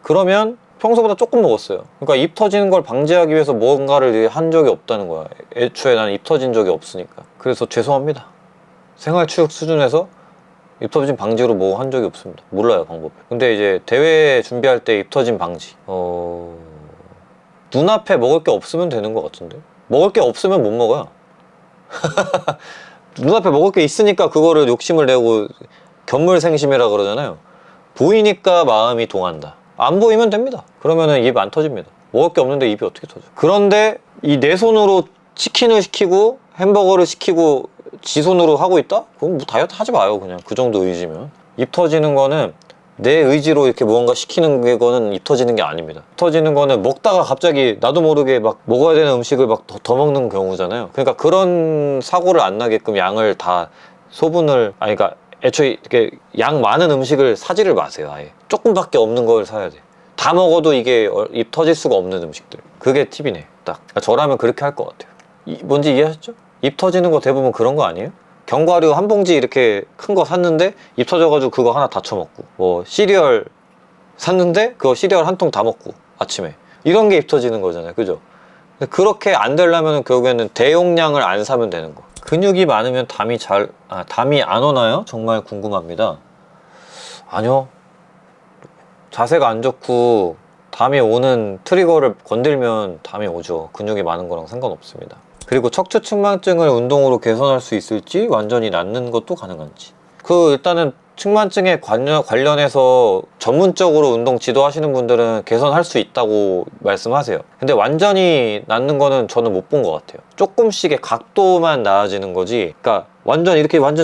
Speaker 1: 그러면 평소보다 조금 먹었어요. 그러니까 입 터지는 걸 방지하기 위해서 뭔가를 한 적이 없다는 거야. 애초에 나는 입 터진 적이 없으니까. 그래서 죄송합니다. 생활체육 수준에서 입 터짐 방지로 뭐 한 적이 없습니다. 몰라요, 방법을. 근데 이제 대회 준비할 때 입 터짐 방지, 눈앞에 먹을 게 없으면 되는 것 같은데. 먹을 게 없으면 못 먹어요. 눈앞에 먹을 게 있으니까 그거를 욕심을 내고 견물생심이라 그러잖아요. 보이니까 마음이 동한다. 안 보이면 됩니다. 그러면은 입 안 터집니다. 먹을 게 없는데 입이 어떻게 터져. 그런데 이 내 손으로 치킨을 시키고 햄버거를 시키고 지 손으로 하고 있다? 그럼 뭐 다이어트 하지 마요. 그냥 그 정도 의지면. 입 터지는 거는 내 의지로 이렇게 무언가 시키는 거는 입 터지는 게 아닙니다. 입 터지는 거는 먹다가 갑자기 나도 모르게 막 먹어야 되는 음식을 막 더 먹는 경우잖아요. 그러니까 그런 사고를 안 나게끔 양을 다 그러니까 애초에 이렇게 양 많은 음식을 사지를 마세요. 아예 조금밖에 없는 걸 사야 돼. 다 먹어도 이게 입 터질 수가 없는 음식들. 그게 팁이네, 딱. 저라면 그렇게 할 것 같아요. 뭔지 이해하셨죠? 입 터지는 거 대부분 그런 거 아니에요? 견과류 한 봉지 이렇게 큰 거 샀는데 입 터져가지고 그거 하나 다 처먹고, 뭐 시리얼 샀는데 그거 시리얼 한 통 다 먹고 아침에, 이런 게 입 터지는 거잖아요, 그죠? 근데 그렇게 안 되려면 결국에는 대용량을 안 사면 되는 거. 근육이 많으면 담이 안 오나요? 정말 궁금합니다. 아니요, 자세가 안 좋고 담이 오는 트리거를 건들면 담이 오죠. 근육이 많은 거랑 상관없습니다. 그리고 척추 측만증을 운동으로 개선할 수 있을지, 완전히 낫는 것도 가능한지. 일단은 측만증에 관련해서 전문적으로 운동 지도하시는 분들은 개선할 수 있다고 말씀하세요. 근데 완전히 낫는 거는 저는 못 본 것 같아요. 조금씩의 각도만 나아지는 거지, 그러니까 완전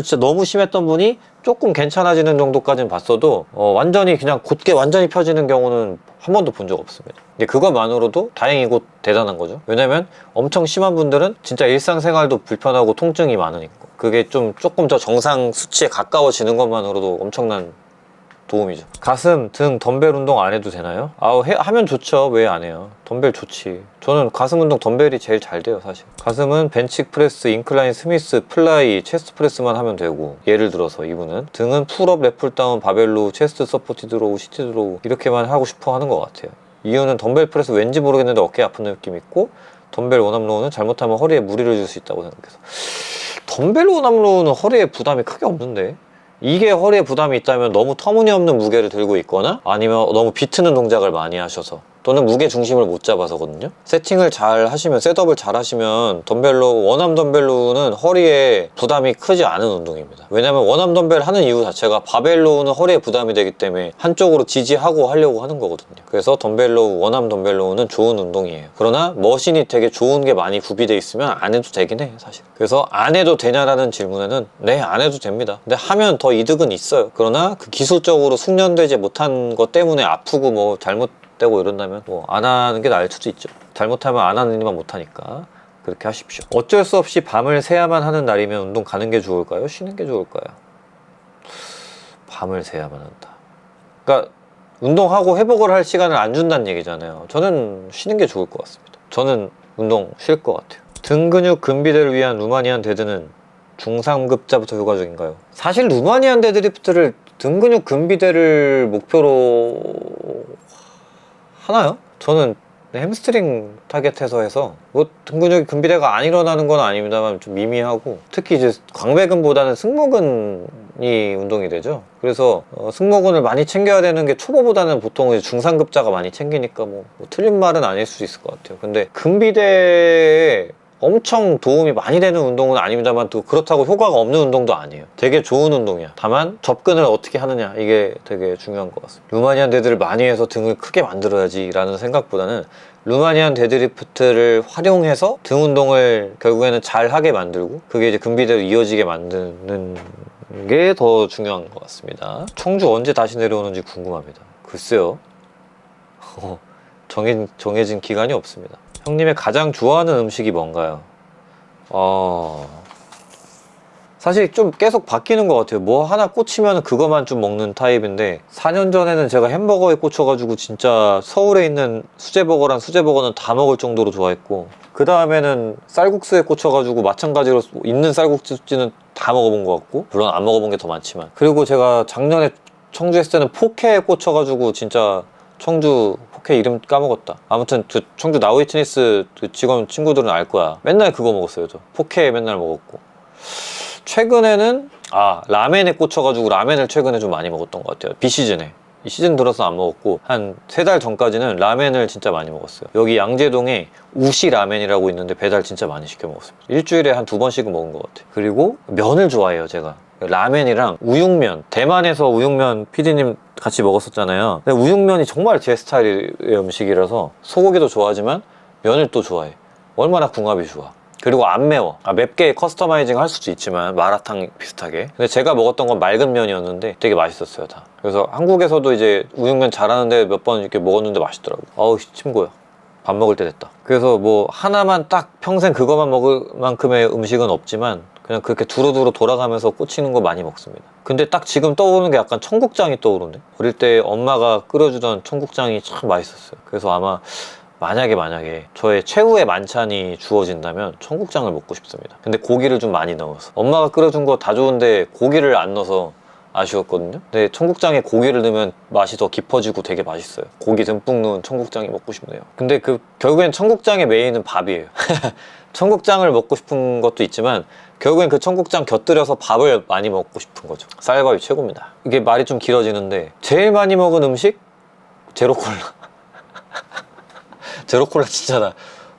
Speaker 1: 진짜 너무 심했던 분이 조금 괜찮아지는 정도까지는 봤어도 완전히 그냥 곧게 완전히 펴지는 경우는 한 번도 본 적 없습니다. 근데 그것만으로도 다행이고 대단한 거죠. 왜냐면 엄청 심한 분들은 진짜 일상생활도 불편하고 통증이 많으니까, 그게 조금 더 정상 수치에 가까워지는 것만으로도 엄청난 도움이죠. 가슴, 등 덤벨 운동 안 해도 되나요? 하면 좋죠. 왜 안 해요? 덤벨 좋지. 저는 가슴 운동 덤벨이 제일 잘 돼요, 사실. 가슴은 벤치 프레스, 인클라인 스미스, 플라이, 체스트 프레스만 하면 되고, 예를 들어서 이분은 등은 풀업, 랩풀 다운, 바벨로, 체스트 서포티 드로우, 시티 드로우 이렇게만 하고 싶어 하는 것 같아요. 이유는 덤벨 프레스 왠지 모르겠는데 어깨 아픈 느낌 있고, 덤벨 원암로우는 잘못하면 허리에 무리를 줄 수 있다고 생각해서. 덤벨 원암로우는 허리에 부담이 크게 없는데, 이게 허리에 부담이 있다면 너무 터무니없는 무게를 들고 있거나, 아니면 너무 비트는 동작을 많이 하셔서, 또는 무게 중심을 못 잡아서거든요. 세팅을 잘 하시면, 셋업을 잘 하시면 원암 덤벨로우는 허리에 부담이 크지 않은 운동입니다. 왜냐면 원암 덤벨 하는 이유 자체가 바벨로우는 허리에 부담이 되기 때문에 한쪽으로 지지하고 하려고 하는 거거든요. 그래서 원암 덤벨로우는 좋은 운동이에요. 그러나 머신이 되게 좋은 게 많이 구비되어 있으면 안 해도 되긴 해요, 사실. 그래서 안 해도 되냐라는 질문에는 네, 안 해도 됩니다. 근데 하면 더 이득은 있어요. 그러나 그 기술적으로 숙련되지 못한 것 때문에 아프고 뭐 잘못되고 이런다면 뭐 안 하는 게 나을 수도 있죠. 잘못하면 안 하는 이만 못하니까 그렇게 하십시오. 어쩔 수 없이 밤을 새야만 하는 날이면 운동 가는 게 좋을까요? 쉬는 게 좋을까요? 밤을 새야만 한다. 그러니까 운동하고 회복을 할 시간을 안 준다는 얘기잖아요. 저는 쉬는 게 좋을 것 같습니다. 저는 운동 쉴 것 같아요. 등 근육 근비대를 위한 루마니안 데드는 중상급자부터 효과적인가요? 사실 루마니안 데드리프트를 등 근육 근비대를 목표로 하나요? 저는 햄스트링 타겟해서 해서 뭐 등 근육이 근비대가 안 일어나는 건 아닙니다만 좀 미미하고, 특히 이제 광배근보다는 승모근이 운동이 되죠. 그래서 승모근을 많이 챙겨야 되는 게 초보보다는 보통 이제 중상급자가 많이 챙기니까 뭐 틀린 말은 아닐 수 있을 것 같아요. 근데 근비대에 엄청 도움이 많이 되는 운동은 아닙니다만 또 그렇다고 효과가 없는 운동도 아니에요. 되게 좋은 운동이야. 다만 접근을 어떻게 하느냐, 이게 되게 중요한 것 같습니다. 루마니안 데드를 많이 해서 등을 크게 만들어야지 라는 생각보다는 루마니안 데드리프트를 활용해서 등 운동을 결국에는 잘 하게 만들고, 그게 이제 근비대로 이어지게 만드는 게 더 중요한 것 같습니다. 청주 언제 다시 내려오는지 궁금합니다. 글쎄요, 정해진 기간이 없습니다. 형님의 가장 좋아하는 음식이 뭔가요? 사실 좀 계속 바뀌는 것 같아요. 뭐 하나 꽂히면 그것만 좀 먹는 타입인데, 4년 전에는 제가 햄버거에 꽂혀가지고 진짜 서울에 있는 수제버거랑 수제버거는 다 먹을 정도로 좋아했고, 그 다음에는 쌀국수에 꽂혀가지고 마찬가지로 있는 쌀국수는 다 먹어본 것 같고, 물론 안 먹어본 게 더 많지만, 그리고 제가 작년에 청주 했을 때는 포케에 꽂혀가지고 진짜 청주 포케 이름 까먹었다. 아무튼 그 청주 나우이트니스 직원 친구들은 알 거야. 맨날 그거 먹었어요. 저 포케 맨날 먹었고, 최근에는 라멘에 꽂혀가지고 라멘을 최근에 좀 많이 먹었던 것 같아요. 비시즌에. 이 시즌 들어서 안 먹었고, 한 3달 전까지는 라멘을 진짜 많이 먹었어요. 여기 양재동에 우시 라멘이라고 있는데 배달 진짜 많이 시켜 먹었습니다. 일주일에 한 2번씩은 먹은 것 같아요. 그리고 면을 좋아해요, 제가. 라멘이랑 우육면, 대만에서 우육면 PD님 같이 먹었었잖아요. 근데 우육면이 정말 제 스타일의 음식이라서 소고기도 좋아하지만 면을 또 좋아해. 얼마나 궁합이 좋아. 그리고 안 매워. 맵게 커스터마이징 할 수도 있지만 마라탕 비슷하게. 근데 제가 먹었던 건 맑은 면이었는데 되게 맛있었어요, 다. 그래서 한국에서도 이제 우육면 잘하는데 몇 번 이렇게 먹었는데 맛있더라고요. 어우, 침 고여. 밥 먹을 때 됐다. 그래서 뭐 하나만 딱 평생 그것만 먹을 만큼의 음식은 없지만 그냥 그렇게 두루두루 돌아가면서 꽂히는 거 많이 먹습니다. 근데 딱 지금 떠오르는 게 약간 청국장이 떠오르네. 어릴 때 엄마가 끓여주던 청국장이 참 맛있었어요. 그래서 아마 만약에 저의 최후의 만찬이 주어진다면 청국장을 먹고 싶습니다. 근데 고기를 좀 많이 넣어서. 엄마가 끓여준 거 다 좋은데 고기를 안 넣어서 아쉬웠거든요. 근데 청국장에 고기를 넣으면 맛이 더 깊어지고 되게 맛있어요. 고기 듬뿍 넣은 청국장이 먹고 싶네요. 근데 결국엔 청국장의 메인은 밥이에요. 청국장을 먹고 싶은 것도 있지만 결국엔 그 청국장 곁들여서 밥을 많이 먹고 싶은 거죠. 쌀밥이 최고입니다. 이게 말이 좀 길어지는데 제일 많이 먹은 음식? 제로콜라. 제로콜라 진짜 나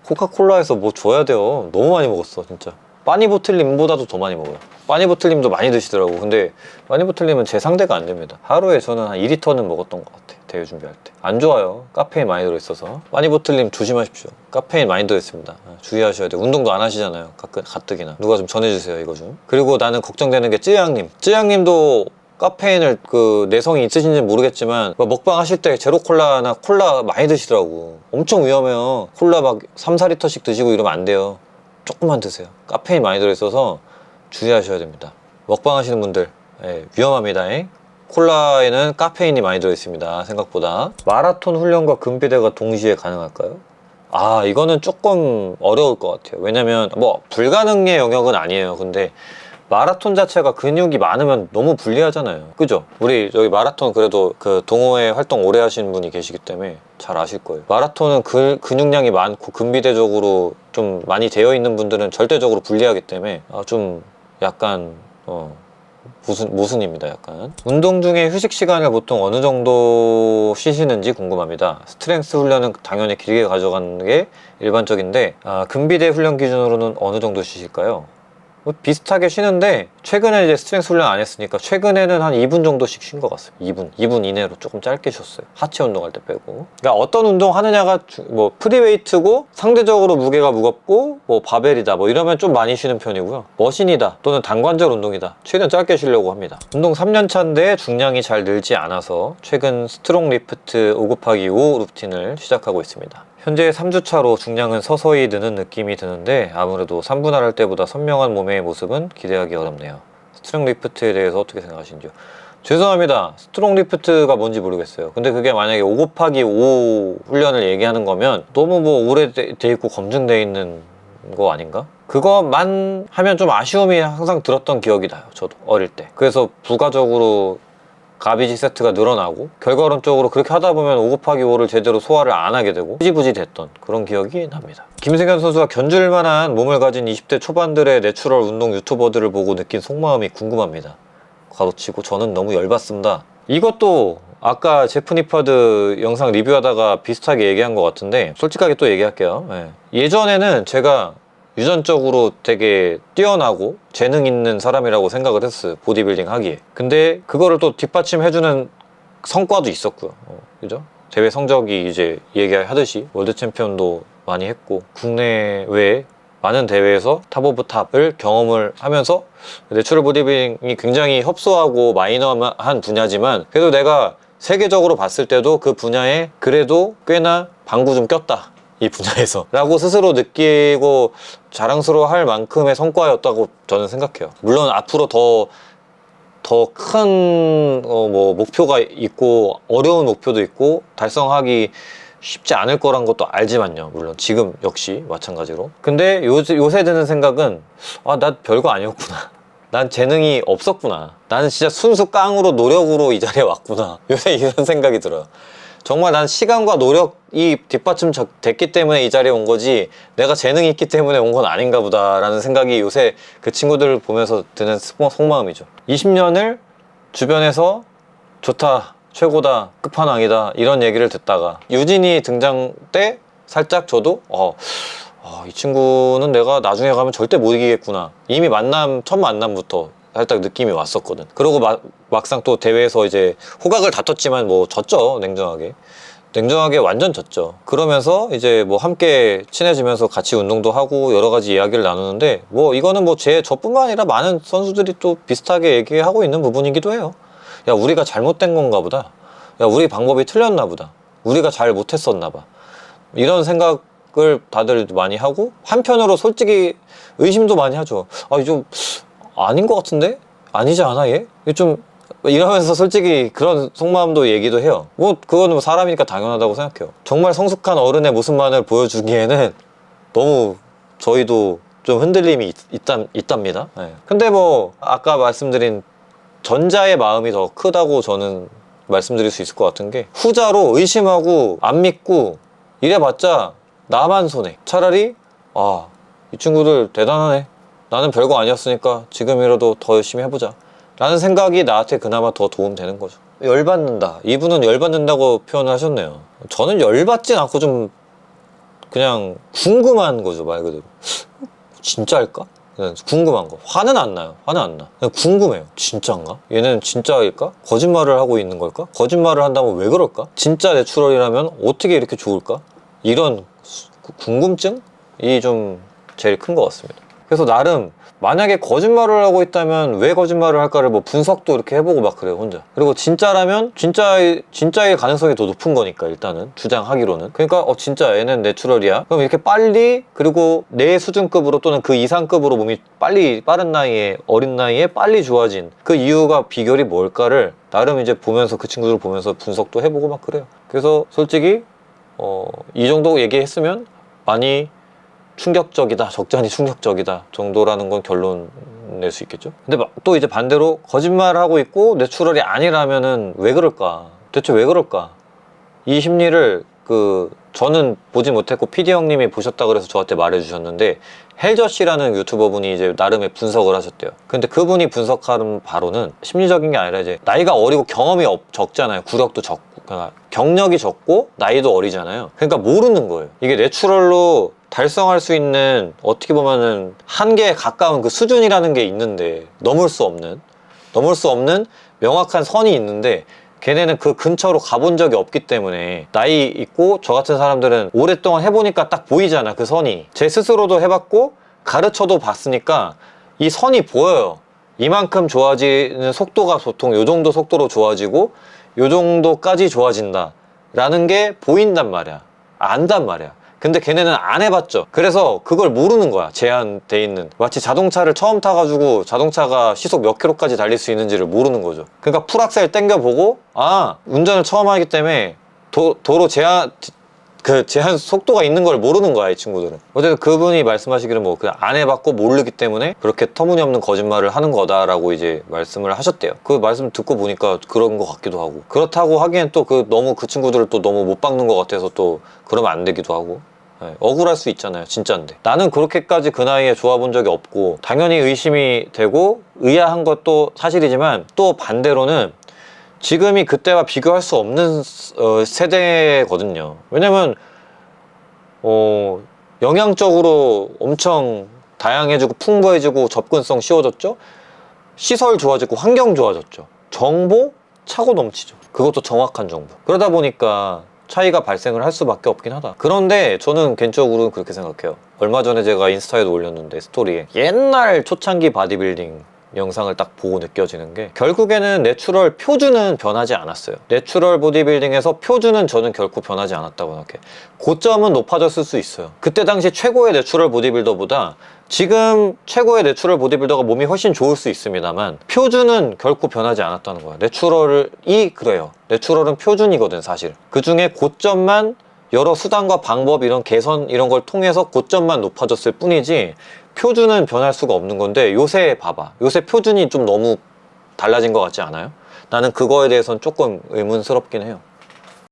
Speaker 1: 코카콜라에서 뭐 줘야 돼요. 너무 많이 먹었어 진짜. 빠니보틀림보다도 더 많이 먹어요. 빠니보틀림도 많이 드시더라고. 근데 빠니보틀림은 제 상대가 안 됩니다. 하루에 저는 한 2리터는 먹었던 것 같아요. 대회 준비할 때. 안 좋아요. 카페인 많이 들어있어서. 빠니보틀림 조심하십시오. 카페인 많이 들어있습니다. 주의하셔야 돼요. 운동도 안 하시잖아요. 가뜩이나. 누가 좀 전해주세요 이거 좀. 그리고 나는 걱정되는 게 쯔양님. 쯔양님도 카페인을 내성이 있으신지 모르겠지만 먹방 하실 때 제로콜라나 콜라 많이 드시더라고. 엄청 위험해요. 콜라 막 3, 4리터씩 드시고 이러면 안 돼요. 조금만 드세요. 카페인 많이 들어있어서 주의하셔야 됩니다. 먹방 하시는 분들 위험합니다. 콜라에는 카페인이 많이 들어있습니다. 생각보다. 마라톤 훈련과 금비대가 동시에 가능할까요? 이거는 조금 어려울 것 같아요. 왜냐면 뭐 불가능의 영역은 아니에요. 근데 마라톤 자체가 근육이 많으면 너무 불리하잖아요. 그죠? 우리 여기 마라톤 그래도 동호회 활동 오래 하시는 분이 계시기 때문에 잘 아실 거예요. 마라톤은 근육량이 많고 근비대적으로 좀 많이 되어 있는 분들은 절대적으로 불리하기 때문에 좀 약간 모순입니다. 약간. 운동 중에 휴식 시간을 보통 어느 정도 쉬시는지 궁금합니다. 스트렝스 훈련은 당연히 길게 가져가는 게 일반적인데 근비대 훈련 기준으로는 어느 정도 쉬실까요? 비슷하게 쉬는데 최근에 이제 스트렝스 훈련 안 했으니까 최근에는 한 2분 정도씩 쉰 것 같습니다. 2분 이내로 조금 짧게 쉬었어요. 하체 운동할 때 빼고. 그러니까 어떤 운동 하느냐가 뭐 프리웨이트고 상대적으로 무게가 무겁고 뭐 바벨이다 뭐 이러면 좀 많이 쉬는 편이고요. 머신이다 또는 단관절 운동이다 최대한 짧게 쉬려고 합니다. 운동 3년 차인데 중량이 잘 늘지 않아서 최근 스트롱 리프트 5×5 루틴을 시작하고 있습니다. 현재 3주차로 중량은 서서히 느는 느낌이 드는데 아무래도 3분할 할 때보다 선명한 몸의 모습은 기대하기 어렵네요. 스트롱 리프트에 대해서 어떻게 생각하시는지요? 죄송합니다. 스트롱 리프트가 뭔지 모르겠어요. 근데 그게 만약에 5×5 훈련을 얘기하는 거면 너무 뭐 오래돼 있고 검증돼 있는 거 아닌가? 그것만 하면 좀 아쉬움이 항상 들었던 기억이 나요. 저도 어릴 때. 그래서 부가적으로 가비지 세트가 늘어나고 결과론적으로 그렇게 하다 보면 5×5를 제대로 소화를 안 하게 되고 흐지부지 됐던 그런 기억이 납니다. 김승현 선수가 견줄 만한 몸을 가진 20대 초반들의 내추럴 운동 유튜버들을 보고 느낀 속마음이 궁금합니다. 가로치고 저는 너무 열받습니다. 이것도 아까 제프 니퍼드 영상 리뷰하다가 비슷하게 얘기한 것 같은데 솔직하게 또 얘기할게요. 예전에는 제가 유전적으로 되게 뛰어나고 재능 있는 사람이라고 생각을 했어요. 보디빌딩 하기에. 근데 그거를 또 뒷받침해주는 성과도 있었고요. 그죠? 대회 성적이 이제 얘기하듯이 월드 챔피언도 많이 했고 국내외 많은 대회에서 탑 오브 탑을 경험을 하면서 내추럴 보디빌딩이 굉장히 협소하고 마이너한 분야지만 그래도 내가 세계적으로 봤을 때도 그 분야에 그래도 꽤나 방구 좀 꼈다. 이 분야에서 라고 스스로 느끼고 자랑스러워 할 만큼의 성과였다고 저는 생각해요. 물론 앞으로 더 큰 뭐 목표가 있고 어려운 목표도 있고 달성하기 쉽지 않을 거란 것도 알지만요. 물론 지금 역시 마찬가지로. 근데 요새 드는 생각은 나 별거 아니었구나. 난 재능이 없었구나. 나는 진짜 순수 깡으로 노력으로 이 자리에 왔구나. 요새 이런 생각이 들어요. 정말 난 시간과 노력이 뒷받침 됐기 때문에 이 자리에 온 거지 내가 재능이 있기 때문에 온 건 아닌가 보다 라는 생각이 요새 그 친구들을 보면서 드는 속마음이죠. 20년을 주변에서 좋다, 최고다, 끝판왕이다 이런 얘기를 듣다가 유진이 등장 때 살짝 저도 이 친구는 내가 나중에 가면 절대 못 이기겠구나. 이미 첫 만남부터 살짝 느낌이 왔었거든. 그러고 막상 또 대회에서 이제 호각을 다퉜지만 뭐 졌죠. 냉정하게 완전 졌죠. 그러면서 이제 뭐 함께 친해지면서 같이 운동도 하고 여러 가지 이야기를 나누는데 뭐 이거는 뭐 저뿐만 아니라 많은 선수들이 또 비슷하게 얘기하고 있는 부분이기도 해요. 야, 우리가 잘못된 건가 보다. 야, 우리 방법이 틀렸나 보다. 우리가 잘 못했었나 봐. 이런 생각을 다들 많이 하고 한편으로 솔직히 의심도 많이 하죠. 이게 좀 아닌 것 같은데? 아니지 않아 얘? 이게 좀 이러면서 솔직히 그런 속마음도 얘기도 해요. 뭐 그거는 뭐 사람이니까 당연하다고 생각해요. 정말 성숙한 어른의 모습만을 보여주기에는 너무 저희도 좀 흔들림이 있답니다. 네. 근데 뭐 아까 말씀드린 전자의 마음이 더 크다고 저는 말씀드릴 수 있을 것 같은 게, 후자로 의심하고 안 믿고 이래봤자 나만 손해. 차라리 이 친구들 대단하네, 나는 별거 아니었으니까 지금이라도 더 열심히 해보자 라는 생각이 나한테 그나마 더 도움되는 거죠. 열받는다, 이분은 열받는다고 표현을 하셨네요. 저는 열받진 않고 좀 그냥 궁금한 거죠, 말 그대로. 진짜일까? 그냥 궁금한 거. 화는 안 나요. 화는 안 나. 그냥 궁금해요. 진짜인가? 얘는 진짜일까? 거짓말을 하고 있는 걸까? 거짓말을 한다면 왜 그럴까? 진짜 내추럴이라면 어떻게 이렇게 좋을까? 이런 궁금증이 좀 제일 큰 것 같습니다. 그래서 나름 만약에 거짓말을 하고 있다면 왜 거짓말을 할까를 뭐 분석도 이렇게 해보고 막 그래요, 혼자. 그리고 진짜라면 진짜일 가능성이 더 높은 거니까, 일단은 주장하기로는. 그러니까 진짜 얘는 내추럴이야, 그럼 이렇게 빨리, 그리고 내 수준급으로 또는 그 이상급으로 몸이 빨리, 빠른 나이에, 어린 나이에 빨리 좋아진 그 이유가, 비결이 뭘까를 나름 이제 보면서, 그 친구들 보면서 분석도 해보고 막 그래요. 그래서 솔직히 이 정도 얘기했으면 많이 충격적이다, 적잖이 충격적이다 정도라는 건 결론 낼 수 있겠죠. 근데 또 이제 반대로 거짓말을 하고 있고 내추럴이 아니라면은 왜 그럴까? 대체 왜 그럴까? 이 심리를 저는 보지 못했고 PD 형님이 보셨다 그래서 저한테 말해주셨는데, 헬저씨라는 유튜버 분이 이제 나름의 분석을 하셨대요. 근데 그분이 분석하는 바로는 심리적인 게 아니라, 이제 나이가 어리고 경험이 적잖아요. 구력도 적고, 그러니까 경력이 적고 나이도 어리잖아요. 그러니까 모르는 거예요. 이게 내추럴로 달성할 수 있는, 어떻게 보면은 한계에 가까운 그 수준이라는 게 있는데, 넘을 수 없는 명확한 선이 있는데, 걔네는 그 근처로 가본 적이 없기 때문에, 나이 있고 저 같은 사람들은 오랫동안 해보니까 딱 보이잖아, 그 선이. 제 스스로도 해봤고 가르쳐도 봤으니까 이 선이 보여요. 이만큼 좋아지는 속도가 보통 요 정도 속도로 좋아지고 요 정도까지 좋아진다 라는 게 보인단 말이야, 안단 말이야. 근데 걔네는 안 해봤죠. 그래서 그걸 모르는 거야, 제한돼 있는. 마치 자동차를 처음 타가지고 자동차가 시속 몇 킬로까지 달릴 수 있는지를 모르는 거죠. 그러니까 풀악셀 땡겨보고, 운전을 처음 하기 때문에 도로 제한 속도가 있는 걸 모르는 거야, 이 친구들은. 어쨌든 그분이 말씀하시기를 그냥 안 해봤고 모르기 때문에 그렇게 터무니없는 거짓말을 하는 거다라고 이제 말씀을 하셨대요. 그 말씀 듣고 보니까 그런 것 같기도 하고, 그렇다고 하기엔 또 너무 그 친구들을 또 너무 못 박는 것 같아서 또 그러면 안 되기도 하고. 억울할 수 있잖아요, 진짜인데. 나는 그렇게까지 그 나이에 좋아본 적이 없고, 당연히 의심이 되고 의아한 것도 사실이지만, 또 반대로는 지금이 그때와 비교할 수 없는 세대거든요. 왜냐면 영양적으로 엄청 다양해지고 풍부해지고 접근성 쉬워졌죠. 시설 좋아지고 환경 좋아졌죠. 정보 차고 넘치죠. 그것도 정확한 정보. 그러다 보니까 차이가 발생을 할 수밖에 없긴 하다. 그런데 저는 개인적으로 그렇게 생각해요. 얼마 전에 제가 인스타에도 올렸는데, 스토리에 옛날 초창기 바디빌딩 영상을 딱 보고 느껴지는 게, 결국에는 내추럴 표준은 변하지 않았어요. 내추럴 보디빌딩에서 표준은 저는 결코 변하지 않았다고 생각해. 고점은 높아졌을 수 있어요. 그때 당시 최고의 내추럴 보디빌더보다 지금 최고의 내추럴 보디빌더가 몸이 훨씬 좋을 수 있습니다만, 표준은 결코 변하지 않았다는 거야. 내추럴이 그래요. 내추럴은 표준이거든, 사실. 그 중에 고점만, 여러 수단과 방법, 이런 개선 이런 걸 통해서 고점만 높아졌을 뿐이지 표준은 변할 수가 없는 건데, 요새 봐봐, 요새 표준이 좀 너무 달라진 것 같지 않아요? 나는 그거에 대해서는 조금 의문스럽긴 해요.